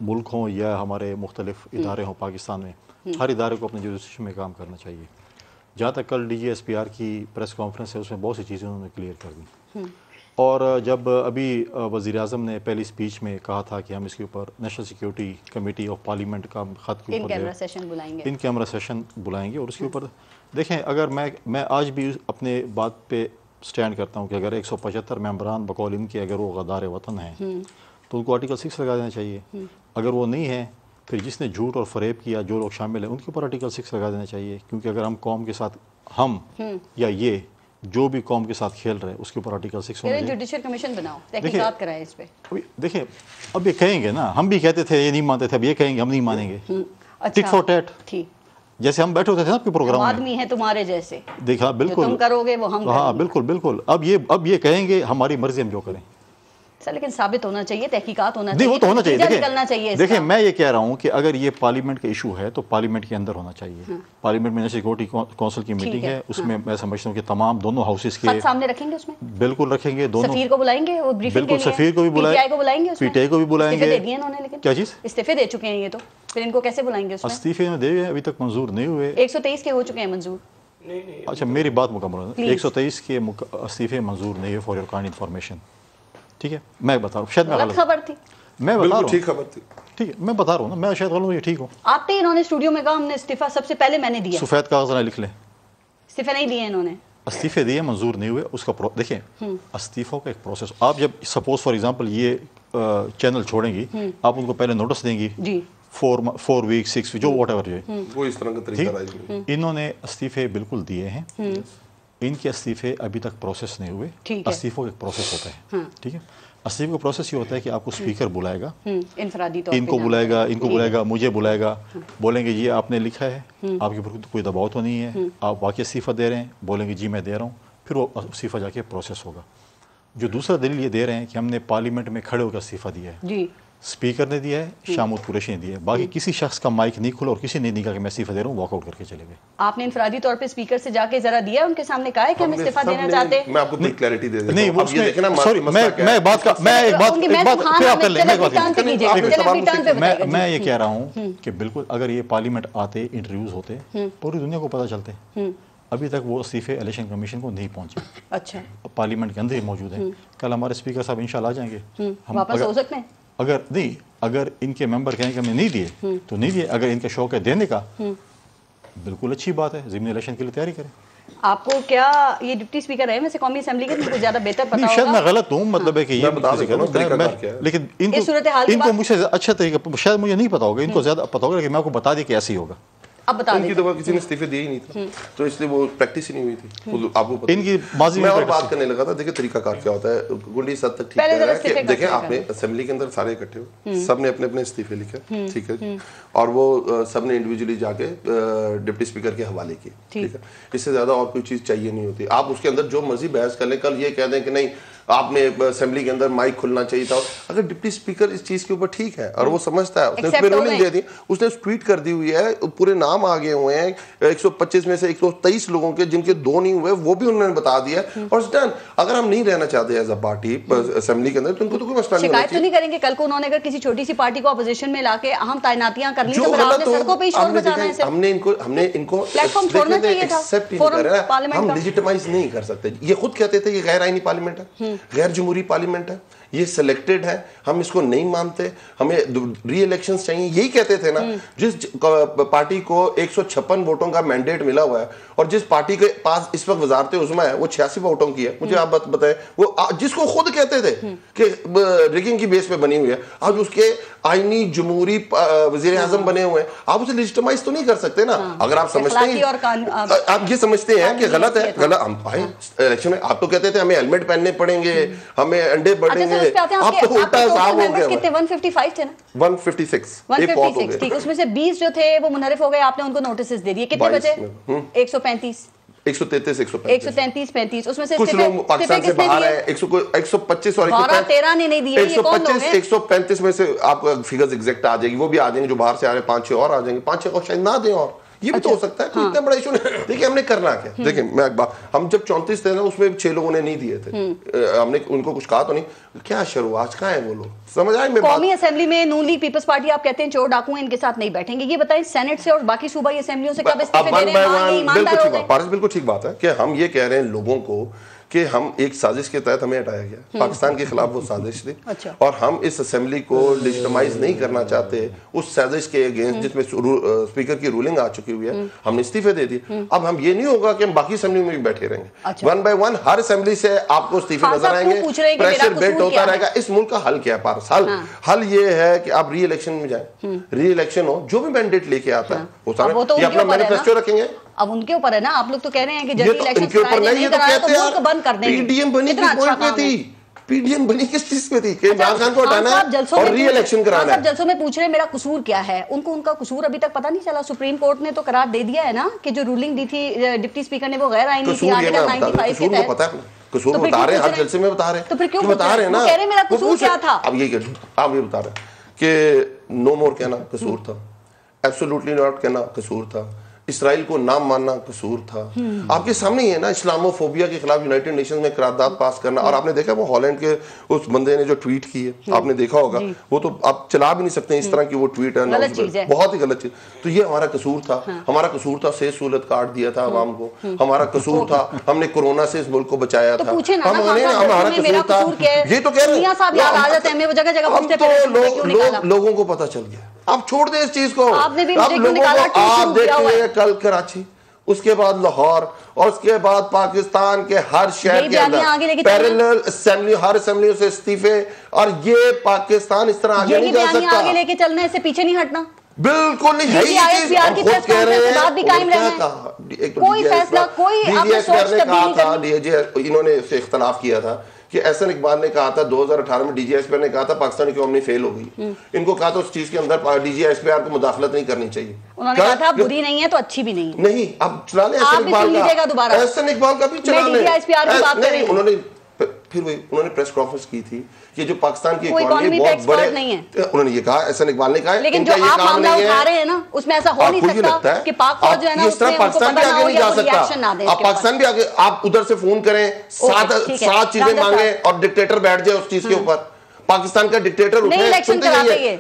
मुल्क हों या हमारे मुख्तलिफ इदारे हों पाकिस्तान में। हर इदारे को अपने जुडिशन में काम करना चाहिए। जहाँ तक कल DGISPR की प्रेस कॉन्फ्रेंस है, उसमें बहुत सी चीज़ें उन्होंने क्लियर कर दी। और जब अभी वज़ीर आज़म ने पहली स्पीच में कहा था कि हम इसके ऊपर national security committee of parliament का ख़त के ऊपर इन कैमरा सेशन बुलाएंगे और उसके ऊपर देखें, अगर मैं आज भी अपने बात पे स्टैंड करता हूँ कि अगर 175 मेंबरान बकौल इनके अगर वो गद्दार वतन हैं तो उनको आर्टिकल 6 लगा देना चाहिए। अगर वो नहीं है, फिर जिसने झूठ और फरेब किया जो लोग शामिल हैं उनके ऊपर आर्टिकल 6 लगा देना चाहिए, क्योंकि अगर हम कौम के साथ हम या ये जो भी कौम के साथ खेल रहे हैं उसके ऊपर आर्टिकल 6 होना चाहिए। जुडिशियल कमिशन बनाओ, तहकीकात कराएं इस पे। देखिए अब ये कहेंगे ना, हम भी कहते थे ये नहीं मानते थे, अब ये कहेंगे हम नहीं मानेंगे। टिट फॉर टैट, ठीक जैसे हम बैठे होते थे ना आपके प्रोग्राम में, आदमी है तुम्हारे जैसे, देखा बिल्कुल तुम करोगे वो हम, हाँ बिल्कुल बिल्कुल। अब ये कहेंगे हमारी मर्जी हम जो करें। लेकिन साबित होना चाहिए, तहकीकात होना चाहिए, वो तो होना चाहिए। देखिए मैं ये कह रहा हूँ कि अगर ये पार्लियामेंट का इशू है तो पार्लियामेंट के अंदर होना चाहिए। पार्लियामेंट में नेशनल सिक्योरिटी काउंसिल की मीटिंग है, उसमें मैं समझता हूँ कि तमाम दोनों हाउसेस के सामने रखेंगे, उसमें बिल्कुल रखेंगे, दोनों सफीर को बुलाएंगे, बिल्कुल सफीर को भी बुलाएंगे, पीटीआई को भी बुलाएंगे। लेकिन क्या चीज इस्तीफे दे चुके हैं ये, तो फिर इनको कैसे बुलाएंगे? इस्तीफे में दे अभी तक मंजूर नहीं हुए। 123 के हो चुके हैं मंजूर। अच्छा मेरी बात मुकम्मल है, 123 के इस्तीफे मंजूर नहीं है, फॉर योर काइंड इन्फॉर्मेशन। ठीक है, मैं बता रहा हूँ, शायद मैं गलत खबर थी, मैं बता रहा हूँ, ठीक खबर थी, ठीक है मैं बता रहा हूँ ना, मैं शायद गलत हूँ, ये ठीक हूँ। आते ही इन्होंने स्टूडियो में कहा हमने इस्तीफा सबसे पहले मैंने दिया, सफेद कागज ना लिख लें, इस्तीफे नहीं दिए इन्होंने, इस्तीफे दिए मंजूर नहीं हुए। उसका देखिए इस्तीफों का एक प्रोसेस, आप जब सपोज फॉर एग्जांपल ये चैनल छोड़ेंगी, आप उनको पहले नोटिस देंगी जी, 4 वीक 6 वीक जो वॉट एवर वो इस तरह का तरीका। इन्होंने इस्तीफे बिल्कुल दिए हैं, इनके इस्तीफे अभी तक प्रोसेस नहीं हुए। इस्तीफों का एक प्रोसेस होता है, ठीक है। इस्तीफे का प्रोसेस ये होता है कि आपको स्पीकर बुलाएगा, इनफरादी तौर इनको बुलाएगा, मुझे बुलाएगा, बोलेंगे ये आपने लिखा है, आपके ऊपर कोई दबाव तो नहीं है, आप वाकई इस्तीफा दे रहे हैं, बोलेंगे जी मैं दे रहा हूँ, फिर वो इस्तीफा जाके प्रोसेस होगा। जो दूसरा दलील ये दे रहे हैं कि हमने पार्लियामेंट में खड़े होकर इस्तीफा दिया है जी, स्पीकर ने दिया है, शामूद कुरैशी ने दिया है, बाकी किसी शख्स का माइक नहीं खुला और किसी ने नहीं कहा कि मैं इस्तीफा दे रहा हूँ, वॉकआउट करके चले गए। आपने इनफरादी तौर पे स्पीकर से जाके जरा दिया, उनके सामने कहा है कि हम इस्तीफा देना चाहते हैं? मैं आपको पूरी क्लैरिटी दे देता हूं। नहीं वो सॉरी मैं ये कह रहा हूँ कि बिल्कुल अगर ये पार्लियामेंट आते, इंटरव्यूज होते, पूरी दुनिया को पता चलते। अभी तक वो इस्तीफे इलेक्शन कमीशन को नहीं पहुंचे। अच्छा, पार्लियामेंट के अंदर ही मौजूद है। कल हमारे स्पीकर साहब इंशाल्लाह आ जाएंगे, हम वापस हो सकते हैं। अगर इनके मेंबर कहें कि हमने नहीं दिए तो नहीं दिए, अगर इनका शौक है देने का बिल्कुल अच्छी बात है, ज़िमनी इलेक्शन के लिए तैयारी करें। आपको क्या ये डिप्टी स्पीकर है वैसे कौमी असेंबली के, मुझे ज्यादा बेहतर पता होगा। शायद मैं गलत हूँ, मतलब है कि ये लेकिन इनको मुझसे अच्छा तरीका शायद मुझे नहीं पता होगा, इनको ज्यादा पता होगा, लेकिन मैं आपको बता दी कि ऐसे ही होगा। अब बता उनकी तो किसी ने इस्तीफे दिए ही नहीं था, तो इसलिए वो प्रैक्टिस ही नहीं हुई थी। आपको पता इनकी माजी में और बात करने लगा था। देखिए तरीकाकार क्या होता है, गुंडी इस हद तक ठीक है। देखिए आपने असेंबली के अंदर सारे इकट्ठे हो, सबने अपने अपने इस्तीफे लिखे, ठीक है, और वो सबने इंडिविजुअली जाके डिप्टी स्पीकर के हवाले किए, ठीक है। इससे ज्यादा और कोई चीज चाहिए नहीं होती। आप उसके अंदर जो मर्जी बहस कर लें, कल ये कह दें कि नहीं आपने असेंबली के अंदर माइक खुलना चाहिए था, अगर डिप्टी स्पीकर इस चीज के ऊपर ठीक है और वो समझता है, उसने उसमें रूलिंग दे दी, उसने ट्वीट कर दी हुई है, पूरे नाम आ गए हुए हैं 125 में से 123 लोगों के, जिनके 2 नहीं हुए वो भी उन्होंने बता दिया, और डन। अगर हम नहीं रहना चाहते एज अ पार्टी असेंबली के अंदर तो उनको तो कोई मसला नहीं होना चाहिए। शिकायत तो नहीं करेंगे कल को उन्होंने अगर किसी छोटी सी पार्टी को अपोजिशन में लाके अहम तैनातियां कर ली तो आपने सड़कों पे शोर मचाना है। हमने इनको प्लेटफॉर्म छोड़ना चाहिए था, एक्सेप्ट नहीं कर रहे हैं, हम लेजिटिमाइज नहीं कर सकते। ये खुद कहते थे ये गैर आईनी पार्लियामेंट है, गैर जमहूरी पार्लियामेंट है, ये सिलेक्टेड है, हम इसको नहीं मानते, हमें री इलेक्शंस चाहिए, यही कहते थे ना। जिस पार्टी को 156 वोटों का मैंडेट मिला हुआ है और जिस पार्टी के पास इस वक्त वजारत उज़्मा है वो 86 वोटों की है, मुझे आप बताएं, वो जिसको खुद कहते थे कि रिगिंग की बेस पे बनी हुई है, आज उसके आईनी जमहूरी वजीर आजम बने हुए हैं, आप उसे लेजिटिमाइज तो नहीं कर सकते ना। अगर आप समझते हैं, आप ये समझते हैं कि गलत है, गलत, हम आए इलेक्शन में, आप तो कहते थे हमें हेलमेट पहनने पड़ेंगे, हमें अंडे बढ़ेंगे, आप तो उल्टा साहब हो गया। कितने 155 थे ना, 156 ठीक, उसमें से 20 जो थे वो मुनहरिफ हो गए, आपने उनको नोटिस दे दिए, कितने बचे? 135 133 35, उसमें से कुछ लोग पाकिस्तान से बाहर है, 125 और 13 ने नहीं दिए, 125 135 में से आपको फिगर्स एग्जैक्ट आ जाएगी, वो भी आ जाएंगे, जो बाहर से आ रहे हैं 5-6 और आ जाएंगे, 5-6 को शायद ना दें, और ये भी तो हो सकता है। कोई इतना बड़ा इशू नहीं। देखिए हमने करना क्या, देखिए मैं एक बात, हम जब 34 थे ना, उसमें 6 लोगों ने नहीं दिए थे, हमने उनको कुछ कहा तो नहीं, क्या शुरू आज कहाँ है वो लोग, समझ आए? कौमी असेंबली में नून लीग पीपल्स पार्टी आप कहते हैं चोर डाकू इनके साथ नहीं बैठेंगे, ये बताएं सेनेट से और बाकी सूबाई असेंबलियों से कब इस्तीफे दे रहे हैं? बिल्कुल ठीक बात है कि हम ये कह रहे हैं लोगों को कि हम एक साजिश के तहत हमें हटाया गया, पाकिस्तान के खिलाफ वो साजिश थी। अच्छा। और हम इस असेंबली को लेजिटिमाइज नहीं करना चाहते उस साजिश के अगेंस्ट जिसमें स्पीकर की रूलिंग आ चुकी हुई है, हमने इस्तीफे दे दिए। अब हम ये नहीं होगा कि हम बाकी असेंबली में भी बैठे रहेंगे। अच्छा। 1 बाय 1 हर असेंबली से आपको इस्तीफे नजर आएंगे, प्रेशर बेट होता रहेगा। इस मुल्क का हल क्या है पारस? हल ये है कि आप री इलेक्शन में जाए, री इलेक्शन हो, जो भी मैंडेट लेके आता है वो अपना मैनिफेस्टो रखेंगे। अब उनके ऊपर है ना, आप लोग तो कह रहे हैं कि जल्दी इलेक्शन इनके ऊपर नहीं, तो कहते हैं बंद कर देंगे। पीडीएम बनी किस पॉइंट पे थी? पीडीएम बनी किस चीज पे थी? कि इमरान खान को हटाना है और री इलेक्शन कराना है। जलसों में पूछ रहे हैं मेरा कसूर क्या है, उनको उनका कसूर अभी तक पता नहीं चला। सुप्रीम कोर्ट ने तो करार दे दिया है ना कि जो रूलिंग दी थी डिप्टी स्पीकर ने वो गैर आईनी थी, आर्टिकल 95 के तहत। पता है कसूर बता रहे हैं, हर जलसे में बता रहे हैं। तो फिर क्यों बता रहे हैं ना? कह रहे मेरा कसूर क्या था? अब ये आप ये बता रहे हैं कि नो मोर कहना कसूर था, एब्सोल्युटली नॉट कहना कसूर था, इसराइल को नाम मानना कसूर था। आपके सामने ही है ना, इस्लामोफोबिया के खिलाफ यूनाइटेड नेशंस में करारदाद पास करना। और आपने देखा वो हॉलैंड के उस बंदे ने जो ट्वीट की है, आपने देखा होगा, वो तो आप चला भी नहीं सकते इस तरह की वो ट्वीट है, बहुत ही गलत चीज। तो ये हमारा कसूर था, हमारा कसूर था सेहत सहूलत कार्ड दिया था आवाम को, हमारा कसूर था हमने कोरोना से इस मुल्क को बचाया था, हमारा कसूर था। ये तो कह रहे हैं, लोगों को पता चल गया। आप छोड़ दें इस चीज को। आपने भी आप देखिए कल कराची, उसके बाद लाहौर और उसके बाद पाकिस्तान के हर शहर के अंदर पैरेलल असेंबली, हर असेंबलियों से इस्तीफे। और ये पाकिस्तान इस तरह आगे नहीं जा सकता। आगे लेके चलना है, इससे पीछे नहीं हटना। बिल्कुल नहीं है। कोई फैसला कोई इन्होंने इख्तलाफ किया था कि एहसन इकबाल ने कहा था 2018 में डीजीएसपीआर ने कहा था पाकिस्तान की कौम फेल हो गई। इनको कहा था उस चीज के अंदर डीजीएसपीआर को मुदाखलत नहीं करनी चाहिए। उन्होंने कहा था बुरी नहीं है तो अच्छी भी नहीं। नहीं, अब चला लें एहसन इकबाल का भी चला लें। उन्होंने फिर उन्होंने प्रेस कॉन्फ्रेंस की थी कि जो पाकिस्तान की इकोनॉमी बहुत बड़े नहीं है, उन्होंने ये कहा, एहसन इकबाल ने कहा, लेकिन जो आप मामला उठा रहे हैं ना उसमें ऐसा हो नहीं सकता कि पाक फौज जो है ना उसमें पाकिस्तान भी आगे नहीं जा सकता। आप पाकिस्तान भी आगे, आप उधर से फोन करें, सात चीजें मांगे और डिक्टेटर बैठ जाए उस चीज के ऊपर। पाकिस्तान का डिक्टेटर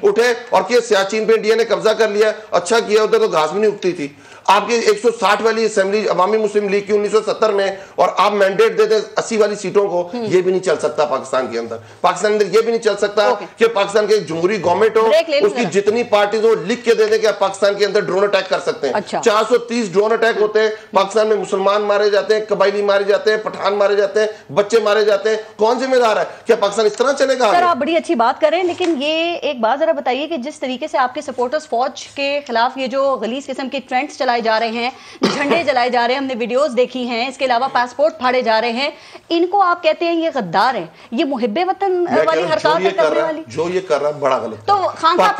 उठे और सियाचिन पे इंडिया ने कब्जा कर लिया, अच्छा किया, उधर तो घास भी नहीं उगती थी। आपकी 160 वाली असेंबली अवामी मुस्लिम लीग की 1970 में, और आप मैंडेट देते 80 वाली सीटों को, ये भी नहीं चल सकता पाकिस्तान के अंदर। पाकिस्तान के अंदर ये भी नहीं चल सकता कि पाकिस्तान की जमहूरी गवर्नमेंट हो, उसकी जितनी पार्टीज हो लिख के दे दे कि आप पाकिस्तान के अंदर ड्रोन अटैक कर सकते हैं। 430 ड्रोन अटैक होते हैं पाकिस्तान में, मुसलमान मारे जाते हैं, कबायली मारे जाते हैं, पठान मारे जाते हैं, बच्चे मारे जाते हैं। कौन जिम्मेदार है? क्या पाकिस्तान इस तरह चलेगा? सर आप बड़ी अच्छी बात करें, लेकिन ये एक बात जरा बताइए कि जिस तरीके से आपके सपोर्टर्स फौज के खिलाफ ये जो गलीज किस्म के ट्रेंड्स चलाए जा रहे हैं, झंडे जलाए जा रहे हैं, हमने वीडियोस देखी हैं, इसके अलावा पासपोर्ट फाड़े जा रहे हैं, इनको आप कहते हैं ये गद्दार है, ये मुहिब्बे वतन वाली हरकत करने वाली, जो ये कर रहा है बड़ा गलत। तो खान साहब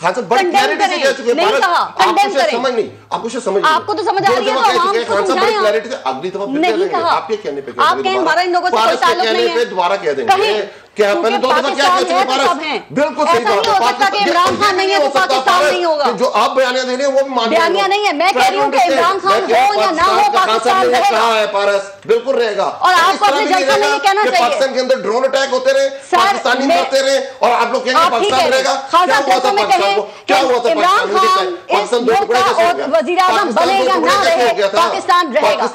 खान साहब बड़ी क्लैरिटी से कह चुके हैं, आपको समझ नहीं, आपको समझ नहीं, आपको तो समझ आ रही है, तो आवाम को समझाएं। क्लैरिटी से अगली दफा नहीं कहा, आपके कहने पे आप कहें हमारा इन लोगों से कोई ताल्लुक नहीं है, दोबारा कह देंगे क्या पहले 2 दफा क्या कह चुके हैं? बिल्कुल सही बात है। इमरान खान नहीं है तो पाकिस्तान नहीं होगा। जो आप बयानियां दे रहे हैं वो भी मान बयानियां नहीं है, मैं कह रही हूं कि इमरान खान हो या ना हो पाकिस्तान रहेगा। है पारस, बिल्कुल रहेगा। और आपको अपने जलसे में ये कहना चाहिए पाकिस्तान के अंदर ड्रोन अटैक होते रहे, पाकिस्तानी मरते रहे, और आप लोग कहेंगे पाकिस्तान रहेगा। क्या हुआ था पाकिस्तान को? क्या हुआ था इमरान खान इस मुल्क का वजीर आजम बने या ना रहे, पाकिस्तान रहेगा।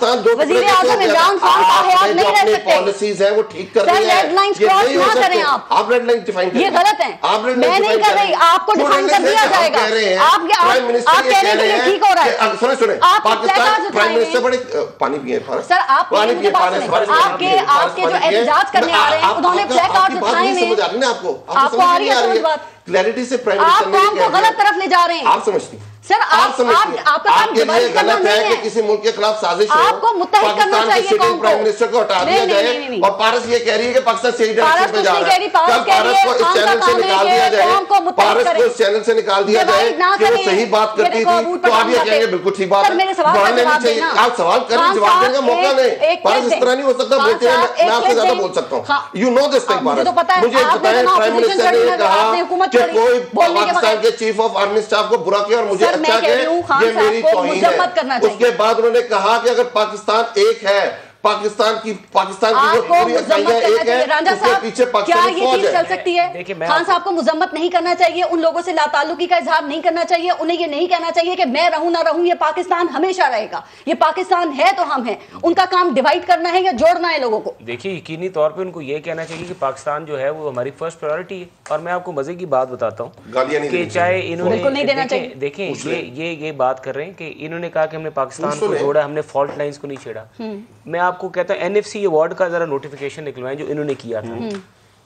वजीर आजम इमरान खान का हयात नहीं रह सकते। पॉलिसीज है वो ठीक कर रही है, रेड लाइन क्रॉस ना करें आप रेड लाइन डिफाइन ये गलत है। मैं नहीं कर रही, आपको डिफाइन कर दिया जाएगा। आप कह रहे हैं ये ठीक हो रहा है। सुने पाकिस्तान प्राइम मिनिस्टर बड़े पानी पिए सर, आप पानी पिए, आपके जो एहतजाज करने आ रहे हैं उन्होंने प्ले कार्ड उठाए हैं। समझ आ रही है आपको आ रही है समझ बात? क्लैरिटी से प्राइम मिनिस्टर आप को गलत तरफ ले जा रहे हैं। आप समझती सर आपका काम ये गलत है कि किसी मुल्क के खिलाफ साजिश हो, आपको मुत्तहिद करना चाहिए कौम को। प्राइम मिनिस्टर को हटा दिया जाए, और पारस ये कह रही है कि पाकिस्तान सही डायरेक्शन पे जा रहा है। पारस को इस चैनल से निकाल दिया जाए, पारस को इस चैनल से निकाल दिया जाए कि वो सही बात करती थी, तो आप ये कहेंगे बिल्कुल ठीक बात है, बढ़ने नहीं चाहिए। आप सवाल करें, जवाब देने का मौका नहीं। पारस इस तरह नहीं हो सकता, बोलते हैं मैं आपसे ज्यादा बोल सकता हूँ। यू नो दिस थिंग पारस, मुझे बताएं प्राइम मिनिस्टर ने कहा कि कोई पाकिस्तान के चीफ ऑफ आर्मी स्टाफ को बुरा किया और मुझे अच्छा कहे, ये मेरी तौहीन है। उसके बाद उन्होंने कहा कि अगर पाकिस्तान एक है पाकिस्तान की जो आपको पूरी मुजम्मत इकाइयां करना एक चाहिए है, रांझा उसके साहब, पीछे क्या पाकिस्तानी ये फौज चीज है। चल सकती है? देखिए, खान साहब को मुजम्मत नहीं करना चाहिए, उन लोगों से लाताल्लुकी का इजहार नहीं करना चाहिए, उन्हें ये नहीं कहना चाहिए कि मैं रहूं ना रहूं, ये पाकिस्तान हमेशा रहेगा, ये पाकिस्तान है तो हम हैं। उनका काम डिवाइड करना है या जोड़ना है लोगों को? देखिए, यकीनी तौर पे उनको ये कहना चाहिए कि पाकिस्तान जो है वो हमारी फर्स्ट प्रायोरिटी है। और मैं आपको मजे की बात बताता हूँ कि चाहे इन्होंने बिल्कुल नहीं देना चाहिए। देखें ये बात कर रहे हैं कि इन्होंने कहा कि हमने पाकिस्तान को जोड़ा, हमने फॉल्ट लाइंस को नहीं छेड़ा। मैं आपको कहता हूँ NFC अवार्ड का जरा नोटिफिकेशन निकलवाएं जो इन्होंने किया था।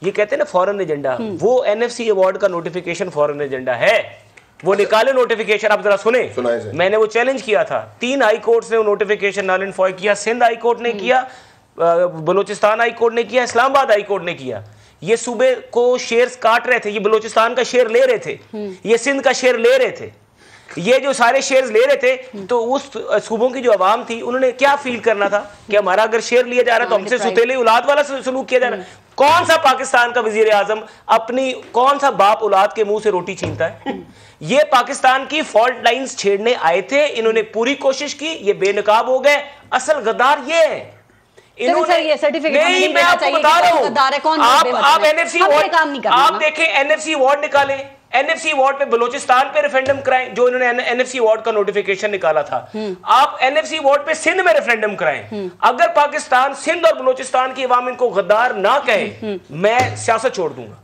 ये कहते हैं ना फॉरेन एजेंडा, वो NFC अवार्ड का नोटिफिकेशन फॉरेन एजेंडा है, वो निकाले नोटिफिकेशन। आप जरा सुने, मैंने वो चैलेंज किया था, 3 हाई कोर्ट ने वो नोटिफिकेशन नल एंड वॉइड किया। सिंध हाई कोर्ट ने किया, बलोचिस्तान हाई कोर्ट ने किया, इस्लामाबाद हाई कोर्ट ने किया। ये सूबे को शेयर्स काट रहे थे, ये बलोचिस्तान का शेयर ले रहे थे, ये सिंध का शेयर ले रहे थे, ये जो सारे शेयर्स ले रहे थे। तो उस सूबों की जो आवाम थी उन्होंने क्या फील करना था कि हमारा अगर शेयर लिया जा रहा है तो हमसे सुतेले औलाद वाला सलूक किया जा रहा है। कौन सा पाकिस्तान का वजीर आजम अपनी, कौन सा बाप औलाद के मुंह से रोटी छीनता है? ये पाकिस्तान की फॉल्ट लाइंस छेड़ने आए थे, इन्होंने पूरी कोशिश की, ये बेनकाब हो गए। असल गद्दार ये है। इन्होंने ये सर्टिफिकेट नहीं, मैं आपको बता रहा हूं, आप NFC अवार्ड, आप देखें NFC अवार्ड निकालें, NFC अवार्ड पे बलोचिस्तान पे रेफरेंडम कराएं, जो इन्होंने NFC अवार्ड का नोटिफिकेशन निकाला था। आप NFC अवार्ड पे सिंध में रेफरेंडम कराएं। अगर पाकिस्तान, सिंध और बलोचिस्तान की अवाम इनको गद्दार ना कहे, मैं सियासत छोड़ दूंगा।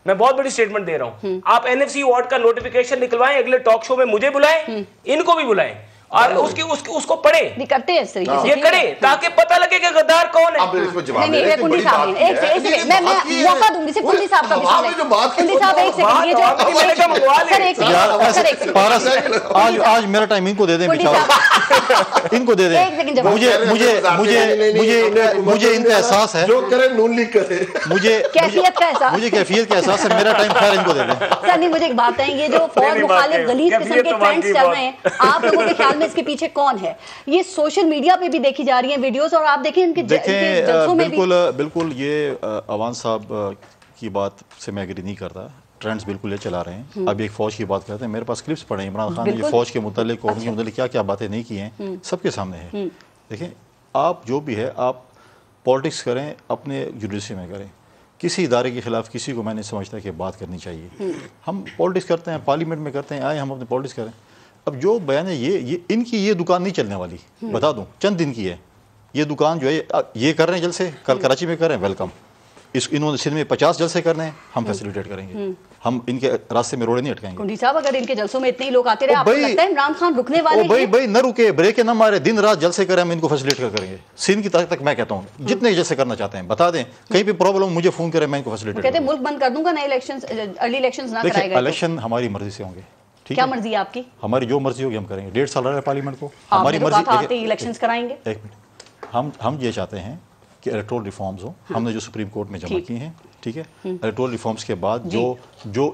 मैं बहुत बड़ी स्टेटमेंट दे रहा हूं। आप NFC अवार्ड का नोटिफिकेशन निकलवाएं, अगले टॉक शो में मुझे बुलाएं, इनको भी बुलाएं और उसको पढ़े, करते हैं इस तरीके से, ये करे ताकि पता लगे कि गद्दार कौन है। नहीं, कुंडी साहब, एक सेकंड, मैं मौका दूंगी सिर्फ कुंडी साहब का। कुंडी साहब एक सेकंड, ये जो पारस, आज मेरा टाइम इनको दे दें, इनको दे दें। मुझे इनका एहसास है, जो करे नून लीग करे, मुझे कैफियत का एहसास है, मेरा टाइम खैर इनको दे दें। सर नहीं, मुझे एक बात है, ये जो फौज मुखालिफ गलीज किस्म के ट्रेंड्स चल रहे हैं, आप लोगों के ख्याल में इसके पीछे कौन है? ये सोशल मीडिया पे भी देखी जा रही है वीडियोस, और आप देखें इनके जलसों में भी। बिल्कुल ये अवान साहब की बात से मैं एग्री नहीं करता। ट्रेंड्स बिल्कुल ये चला रहे हैं। अब एक फौज की बात करते हैं, मेरे पास क्लिप्स पड़े हैं, इमरान खान ने ये फौज के मुतालिक और उनके मुतालिक क्या क्या बातें नहीं की हैं, सबके सामने है। देखें, आप जो भी है, आप पॉलिटिक्स करें, अपने जुडिशरी में करें, किसी इदारे के खिलाफ किसी को मैं नहीं समझता कि बात करनी चाहिए। हम पॉलिटिक्स करते हैं, पार्लियामेंट में करते हैं, आए हम अपनी पॉलिटिक्स करें। अब जो बयान है, ये इनकी ये दुकान नहीं चलने वाली, बता दूं, चंद दिन की है ये दुकान जो है। ये कर रहे हैं जलसे, कल कराची में कर रहे हैं, वेलकम। इन्होंने सिंध में 50 जलसे करने हैं, हम फैसिलिटेट करेंगे, हम इनके रास्ते में रोड़े नहीं अटकाएंगे। कुंडी साहब, अगर इनके जलसों में इतने ही लोग आते रहे, आपको लगता है इमरान खान रुकने वाले हैं? भाई न रुके, ब्रेक न मारे, दिन रात जलसे करें, हम इनको फैसिलिटेट करेंगे। सिंध की तारीख तक मैं कहता हूँ, जितने जलसे करना चाहते हैं बता दें, कहीं भी प्रॉब्लम मुझे फोन करें, मैं इनको फैसिलिटेट कहते हैं मुल्क बंद कर दूंगा, नए इलेक्शन, अर्ली इलेक्शन ना कराएगा। इलेक्शन हमारी मर्जी से होंगे, क्या मर्जी है आपकी? हमारी जो मर्जी होगी हम करेंगे। 1.5 साल रहा है पार्लियामेंट को, हमारी मर्जी, इलेक्शंस कराएंगे। एक मिनट, हम ये चाहते हैं कि इलेक्टोरल रिफॉर्म्स हो, हमने जो सुप्रीम कोर्ट में जमा की हैं, ठीक है। इलेक्टोरल रिफॉर्म्स के बाद जो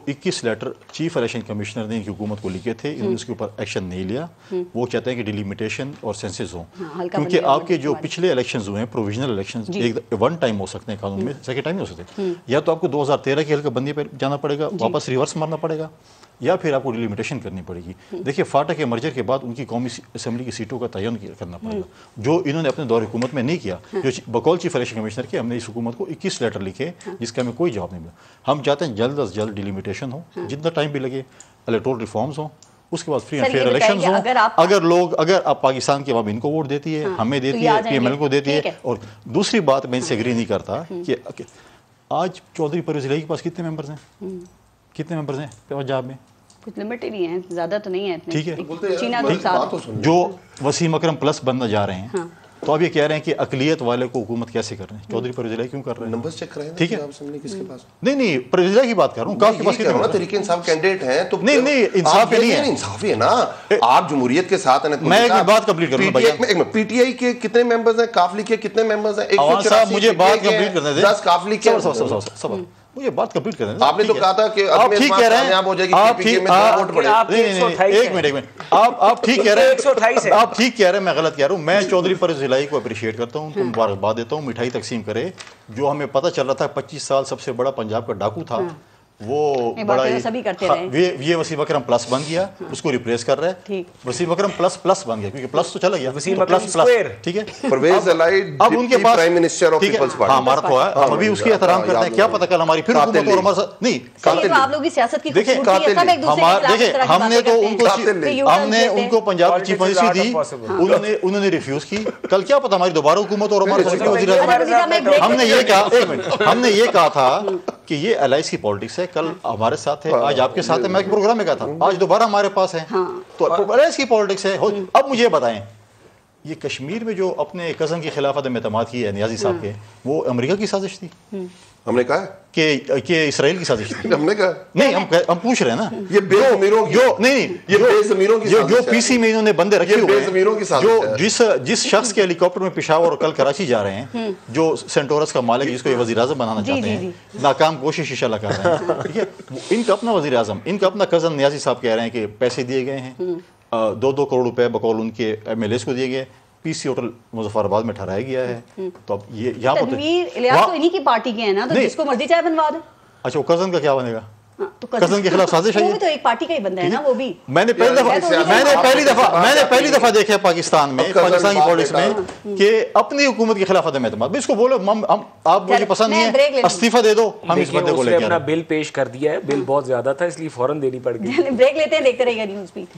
21 लेटर चीफ इलेक्शन कमिश्नर ने इनकी हुकूमत को लिखे थे, इन्होंने उसके ऊपर एक्शन नहीं लिया। वो चाहते हैं कि डिलिमिटेशन और सेंसेस हो, क्योंकि आपके जो पिछले इलेक्शंस हुए हैं, प्रोविजनल इलेक्शंस, एक वन टाइम हो सकते हैं कानून में, सेकेंड टाइम नहीं हो सकते। या तो आपको 2013 की हल्काबंदी पर जाना पड़ेगा, वापस रिवर्स मारना पड़ेगा, या फिर आपको डिलिमिटेशन करनी पड़ेगी। देखिए, फाटा के मर्जर के बाद उनकी कौमी असेंबली की सीटों का तयन करना पड़ेगा, जो इन्होंने अपने दौर हुकूमत में नहीं किया। जो बकौल चीफ इलेक्शन कमिश्नर के, हमने इस हुकूमत को 21 लेटर लिखे, जिसका हमें कोई जवाब नहीं मिला। हम चाहते हैं जल्द अज जल्द डिलिमिटेशन हो, जितना टाइम भी लगे, इलेक्टोरल रिफॉर्म्स हो, उसके बाद फ्री एंड फेयर इलेक्शंस हो। अगर आप पाकिस्तान की अवाम इनको वोट देती है, हमें देती है, PML को देती है। और दूसरी बात, मैं इनसे एग्री नहीं करता कि आज चौधरी परवेज इलाही के पास कितने मेंबर्स हैं, कितने मेंबर्स हैं पंजाब में? कुछ लिमिट ही नहीं है, ज्यादा तो नहीं है, ठीक है। चीना के साथ जो वसीम अकरम प्लस बनना जा रहे हैं, तो अब ये कह रहे हैं कि अकलियत वाले को हुकूमत कैसे कर रहे हैं? चौधरी परवेज इलाही क्यों कर रहे हैं? नंबर्स चेक कराएं, ठीक है। किसके पास? नहीं, परवेज इलाही की बात कर रहा हूं, काफ के पास कितने हैं? तरीके इंसाफ कैंडिडेट हैं, तो नहीं, इंसाफ नहीं है, इंसाफ है ना। आप जमहूरियत के साथ हैं। मैं एक बात कंप्लीट करूंगा भैया। PTI के कितने मेंबर्स हैं, काफ लीग के कितने मेंबर्स हैं? 184 मुझे बात कंप्लीट करने दें। 10 काफ लीग के, सब मुझे बात कंप्लीट करने दें। आपने तो कहा था कि आप ठीक कह रहे हैं, आप ठीक, आप ठीक कह रहे हैं, आप ठीक कह रहे हैं, मैं गलत कह रहा हूँ। मैं चौधरी परवेज इलाही को अप्रिशिएट करता हूँ, उनको मुबारकबाद देता हूँ, मिठाई तकसीम करे। जो हमें पता चल रहा था 25 साल सबसे बड़ा पंजाब का डाकू था, वो बड़ा ही सभी करते रहे। ये वसीम अकरम प्लस बन गया, उसको रिप्लेस कर रहा है। वसीम अकरम प्लस प्लस बन गया क्योंकि प्लस तो चला गया, वसीम अकरम प्लस, ठीक है। परवेज इलाही अब उनके पास prime minister of people's party, हाँ हमारा तो है, हम अभी उसकी एहतराम करते हैं। क्या पता कल हमारी फिर हुकूमत और हमारे साथ नहीं, आप लोग की सियासत की देखिए हमने उनको पंजाब की चीफ मिनिस्ट्री दी, उन्होंने रिफ्यूज की। कल क्या पता हमारी दोबारा हुकूमत और हमारे हमने ये कहा था कि ये एलाइस की पॉलिटिक्स है, कल हमारे साथ है, आज आपके साथ है। मैं प्रोग्राम में कहा था, आज दोबारा हमारे पास है, तो एलाइस की पॉलिटिक्स है। अब मुझे बताएं, ये कश्मीर में जो अपने कज़न के खिलाफ अदम एतमाद की है नियाज़ी साहब के, वो अमेरिका की साजिश थी? हमने कहा कि इसराइल की साजिश थी? हमने कहा नहीं, हम पूछ रहे हैं ना, ये बेज़मीरों की, ये बेज़मीरों की जो पीसी में इन्होंने बंदे रखे हुए हैं, जो जिस शख्स के हेलीकॉप्टर में पेशावर और कल कराची जा रहे हैं, जो सेंटोरस का मालिक जिसको ये वज़ीर आज़म बनाना चाहते हैं, नाकाम कोशिश इंशाल्लाह कर रहे हैं, ठीक है। इनका अपना वज़ीर आज़म, इनका अपना कज़न नियाज़ी साहब कह रहे हैं कि पैसे दिए गए हैं, 2-2 करोड़ रुपए बकौल उनके MLAs को दिए गए, पीसी होटल मुजफ्फराबाद में ठहराया गया है। तो अब ये यहाँ पर तो इन्हीं की पार्टी के हैं ना, तो जिसको मर्जी चाहे बनवा दे। अच्छा, वो कज़न का क्या बनेगा? तो कज़न के खिलाफ साजिश है, वो भी तो एक पार्टी का ही बंदा है ना, वो भी। मैंने पहली दफा देखा है पाकिस्तान में, पाकिस्तान की पॉलिटिक्स में, कि अपनी हुकूमत के खिलाफ अदम एतमाद। इसको बोलो आप मुझे पसंद नहीं है, इस्तीफा दे दो, हम इस बंदे को लेकर अपना बिल पेश कर दिया है। बिल बहुत ज्यादा था इसलिए फौरन देनी पड़ गई। ब्रेक लेते हैं, देखते रहिएगा न्यूज़ बीट।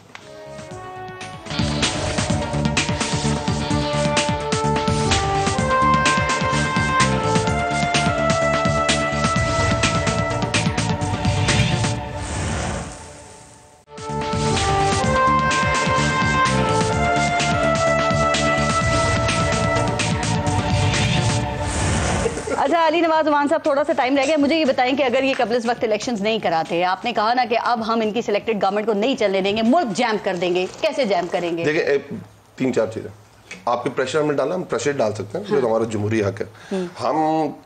अच्छा, अली नवाज उमान साहब, थोड़ा सा टाइम रह गया, मुझे ये बताएं कि अगर ये कबल इस वक्त इलेक्शंस नहीं कराते, आपने कहा ना कि अब हम इनकी सिलेक्टेड गवर्नमेंट को नहीं चलने देंगे, मुल्क जैम कर देंगे, कैसे जैम करेंगे? देखिए 3-4 चीजें आपके प्रेशर में डालना, हम प्रेशर डाल सकते हैं, जो हमारा जमहूरी हक है। हम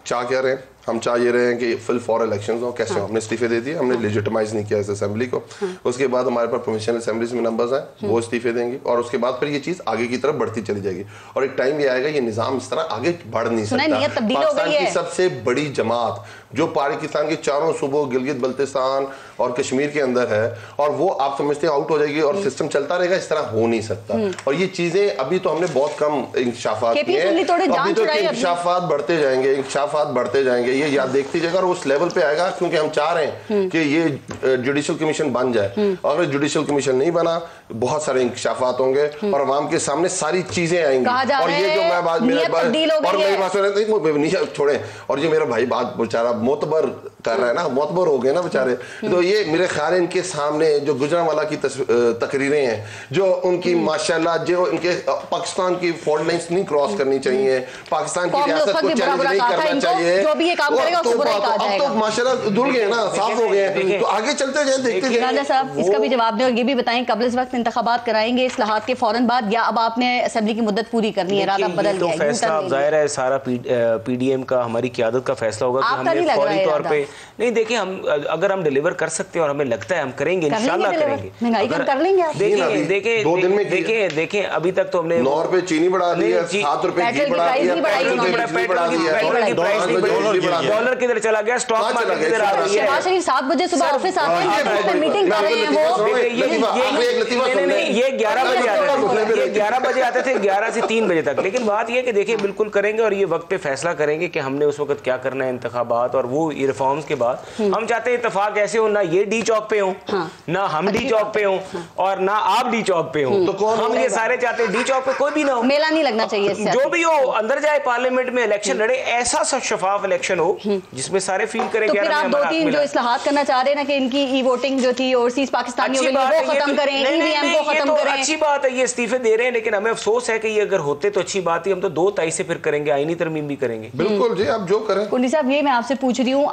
चाह क्या रहे हैं, हम चाह ये रहे हैं कि फुल फॉर इलेक्शंस हो। कैसे हमने इस्तीफे दे दिए, हमने लेजिटिमाइज नहीं किया इस असेंबली को। उसके बाद हमारे पास प्रोविंशियल असेंबलीज में नंबर्स हैं, वो इस्तीफे देंगे, और उसके बाद फिर ये चीज आगे की तरफ बढ़ती चली जाएगी। और एक टाइम ये आएगा, ये निजाम इस तरह आगे बढ़ नहीं सकता। पाकिस्तान की सबसे बड़ी जमात जो पाकिस्तान के चारों सूबों, गिलगित बल्तिस्तान और कश्मीर के अंदर है, और वो आप समझते हैं आउट हो जाएगी और सिस्टम चलता रहेगा, इस तरह हो नहीं सकता। और ये चीजें अभी तो हमने बहुत कम इंकशाफात किए हैं, अभी तो इंकशाफात बढ़ते जाएंगे, इंकशाफात बढ़ते जाएंगे, ये याद देखती जाएगा, और उस लेवल पे आएगा, क्योंकि हम चाह रहे हैं कि ये जुडिशल कमीशन बन जाए। और अगर जुडिशल कमीशन नहीं बना, बहुत सारे इंकशाफात होंगे और अवाम के सामने सारी चीजें आएंगी। और ये जो मैं बात, मेरी बात छोड़े, और जो मेरा भाई बात बेचारा मोतबर कर रहा है ना, मोतबर हो गए ना बेचारे, तो ये मेरे ख्याल है इनके सामने जो गुजरांवाला की तकरीरें हैं, जो उनकी माशाल्लाह, जो इनके पाकिस्तान की फॉल्ट लाइंस नहीं क्रॉस करनी चाहिए, पाकिस्तान की रियासत को चैलेंज नहीं करना चाहिए, अब तो माशाल्लाह धुल गए ना, साफ हो गए, तो आगे चलते जाए, देखते जाए। राजा साहब, इसका भी जवाब दें और ये भी बताएं, कबल इस वक्त इंतखाबात कराएंगे इस्लाहात के फौरन बाद, या अब आपने असेंबली की मुद्दत पूरी करनी है? रात बदल तो फैसला जाहिर है सारा PDM का, हमारी क़यादत का फैसला होगा कि हमने फौरी तौर पे नहीं। देखिए, हम अगर हम डिलीवर कर सकते हैं और हमें लगता है हम करेंगे, इंशाल्लाह करेंगे। महंगाई कम कर लेंगे आप। देखिए 2 दिन में देखें अभी तक तो हमने 9 रुपए चीनी बढ़ा दी है, 7 रुपए घी बढ़ा दिया, डॉलर किधर चला गया, स्टॉक मार्केट किधर आ रही है। शहबाज शरीफ 7 बजे सुबह ऑफिस आते हैं, मीटिंग कर रहे हैं वो। ये 11 बजे आते थे, 11 से 3 बजे तक। लेकिन बात ये कि देखिए, बिल्कुल करेंगे और ये वक्त पे फैसला करेंगे कि हमने उस वक्त क्या करना है इंतखाबात और वो रिफॉर्म्स के बाद। हम चाहते हैं इत्तेफाक ऐसे हो, ना ये डी चौक पे हो, ना हम डी चौक पे हो, और ना आप डी चौक पे हो। तो कौन, हम ये सारे चाहते हैं डी चौक पे कोई भी ना हो, मेला नहीं लगना चाहिए, जो भी हो अंदर जाए, पार्लियामेंट में इलेक्शन लड़े, ऐसा शफाफ इलेक्शन हो जिसमें सारे फील करें। तो फिर आप 2-3 जो इस्लाहात करना चाह रहे हैं ना, कि इनकी ई वोटिंग जो थी ओवरसीज पाकिस्तानियों के लिए, वो खत्म करें, ईवीएम को खत्म करें। अच्छी बात है, ये इस्तीफे दे रहे हैं, लेकिन हमें अफसोस है कि ये अगर होते तो अच्छी बात ही। हम तो 2 तारीख से फिर करेंगे, आईनी तरमीम भी करेंगे। बिल्कुल जी, आप जो करें। कुंडी साहब, ये मैं आपसे पूछ रही हूँ,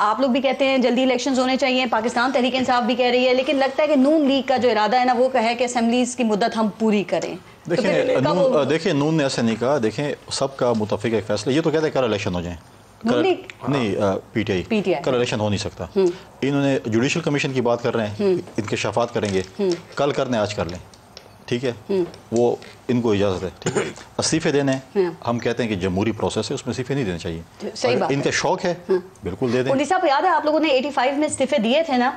आप लोग भी कहते हैं जल्दी इलेक्शंस होने चाहिए, पाकिस्तान तहरीक इंसाफ भी कह रही है, लेकिन लगता है कि नून लीग का जो इरादा है ना, वो कहे कि असेंबलीज की मुद्दत हम पूरी करें। देखिए नून ने ऐसे नहीं कहा, देखें सबका मुतफिक एक फैसला। ये तो कहते हैं कल इलेक्शन हो जाए, नहीं PTI कल इलेक्शन हो नहीं सकता। इन्होंने जुडिशल कमीशन की बात कर रहे हैं, इनके शफात करेंगे, कल करने आज कर लें, ठीक है। वो इनको इजाज़त है, ठीक है, इस्तीफे देने हम कहते हैं कि जमहूरी प्रोसेस है, उसमें इस्तीफे नहीं देने चाहिए। सही बात इनका शौक है बिल्कुल दे दें। पुलिस साहब याद है आप लोगों ने 85 में इस्तीफे दिए थे ना,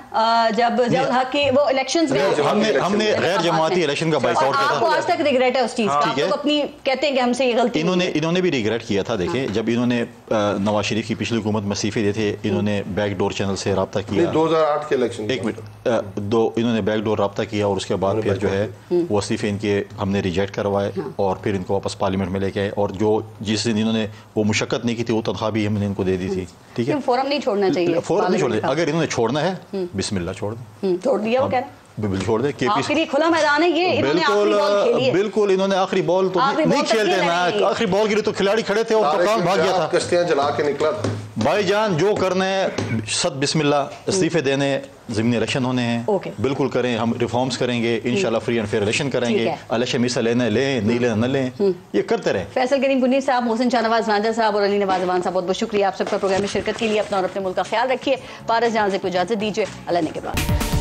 जब जब हक के वो इलेक्शंस में हमने गैर जमाती इलेक्शन का बाइकआउट किया था। आपको आज तक रिग्रेट है उस चीज का? आप लोग अपनी कहते हैं कि हमसे ये गलती इन्होंने भी रिग्रेट किया था। देखिए जब इन्होंने नवाज शरीफ की पिछली हुकूमत में इस्तीफे दिए थे, इन्होंने बैकडोर चैनल से रब्ता किया 2008 के इलेक्शन, एक मिनट, इन्होंने बैकडोर रब्ता किया और उसके बाद फिर जो है वो इस्तीफे इनके हमने रिजेक्ट करवाए और फिर इनको वापस पार्लियामेंट में लेके आए, और जो जिस दिन इन्होंने वो मुशक्कत नहीं की थी वो तनख्वाह भी हमने इनको दे दी थी। ठीक है, फोरम नहीं छोड़ना चाहिए, फोरम नहीं छोड़ना, अगर इन्होंने छोड़ना है बिस्मिल्लाह छोड़ दें। छोड़ दिया वो कह रहा बिल्कुल छोड़ दे। आखिरी खुला मैदान है ये, इन्होंने आखिरी बॉल खेली है। बिल्कुल इन्होंने आखिरी बॉल तो नहीं खेलते ना, आखिरी बॉल के लिए तो खिलाड़ी खड़े थे और कप्तान भाग गया था, कश्तियां जला के निकला था। भाईजान जो करना है सद बिस्मिल्लाह, इस्तीफे देने, ज़मीनी इलेक्शन होने हैं, बिल्कुल करें, हम रिफॉर्म्स करेंगे इंशाल्लाह, फ्री एंड फेयर इलेक्शन करेंगे, इलेक्शन में हिस्सा लेना लें, नहीं लेना न लें, ये करते रहें। फैसल करीम पुन्नी साहब, मोहसिन शाहनवाज रांझा साहब और अली नवाज अवान साहब, बहुत बहुत शुक्रिया आप सबका प्रोग्राम में शिरकत के लिए। अपना और अपने मुल्क का ख्याल रखिए। पारस जहां से इजाजत दीजिए, अल्लाह ने के बाद।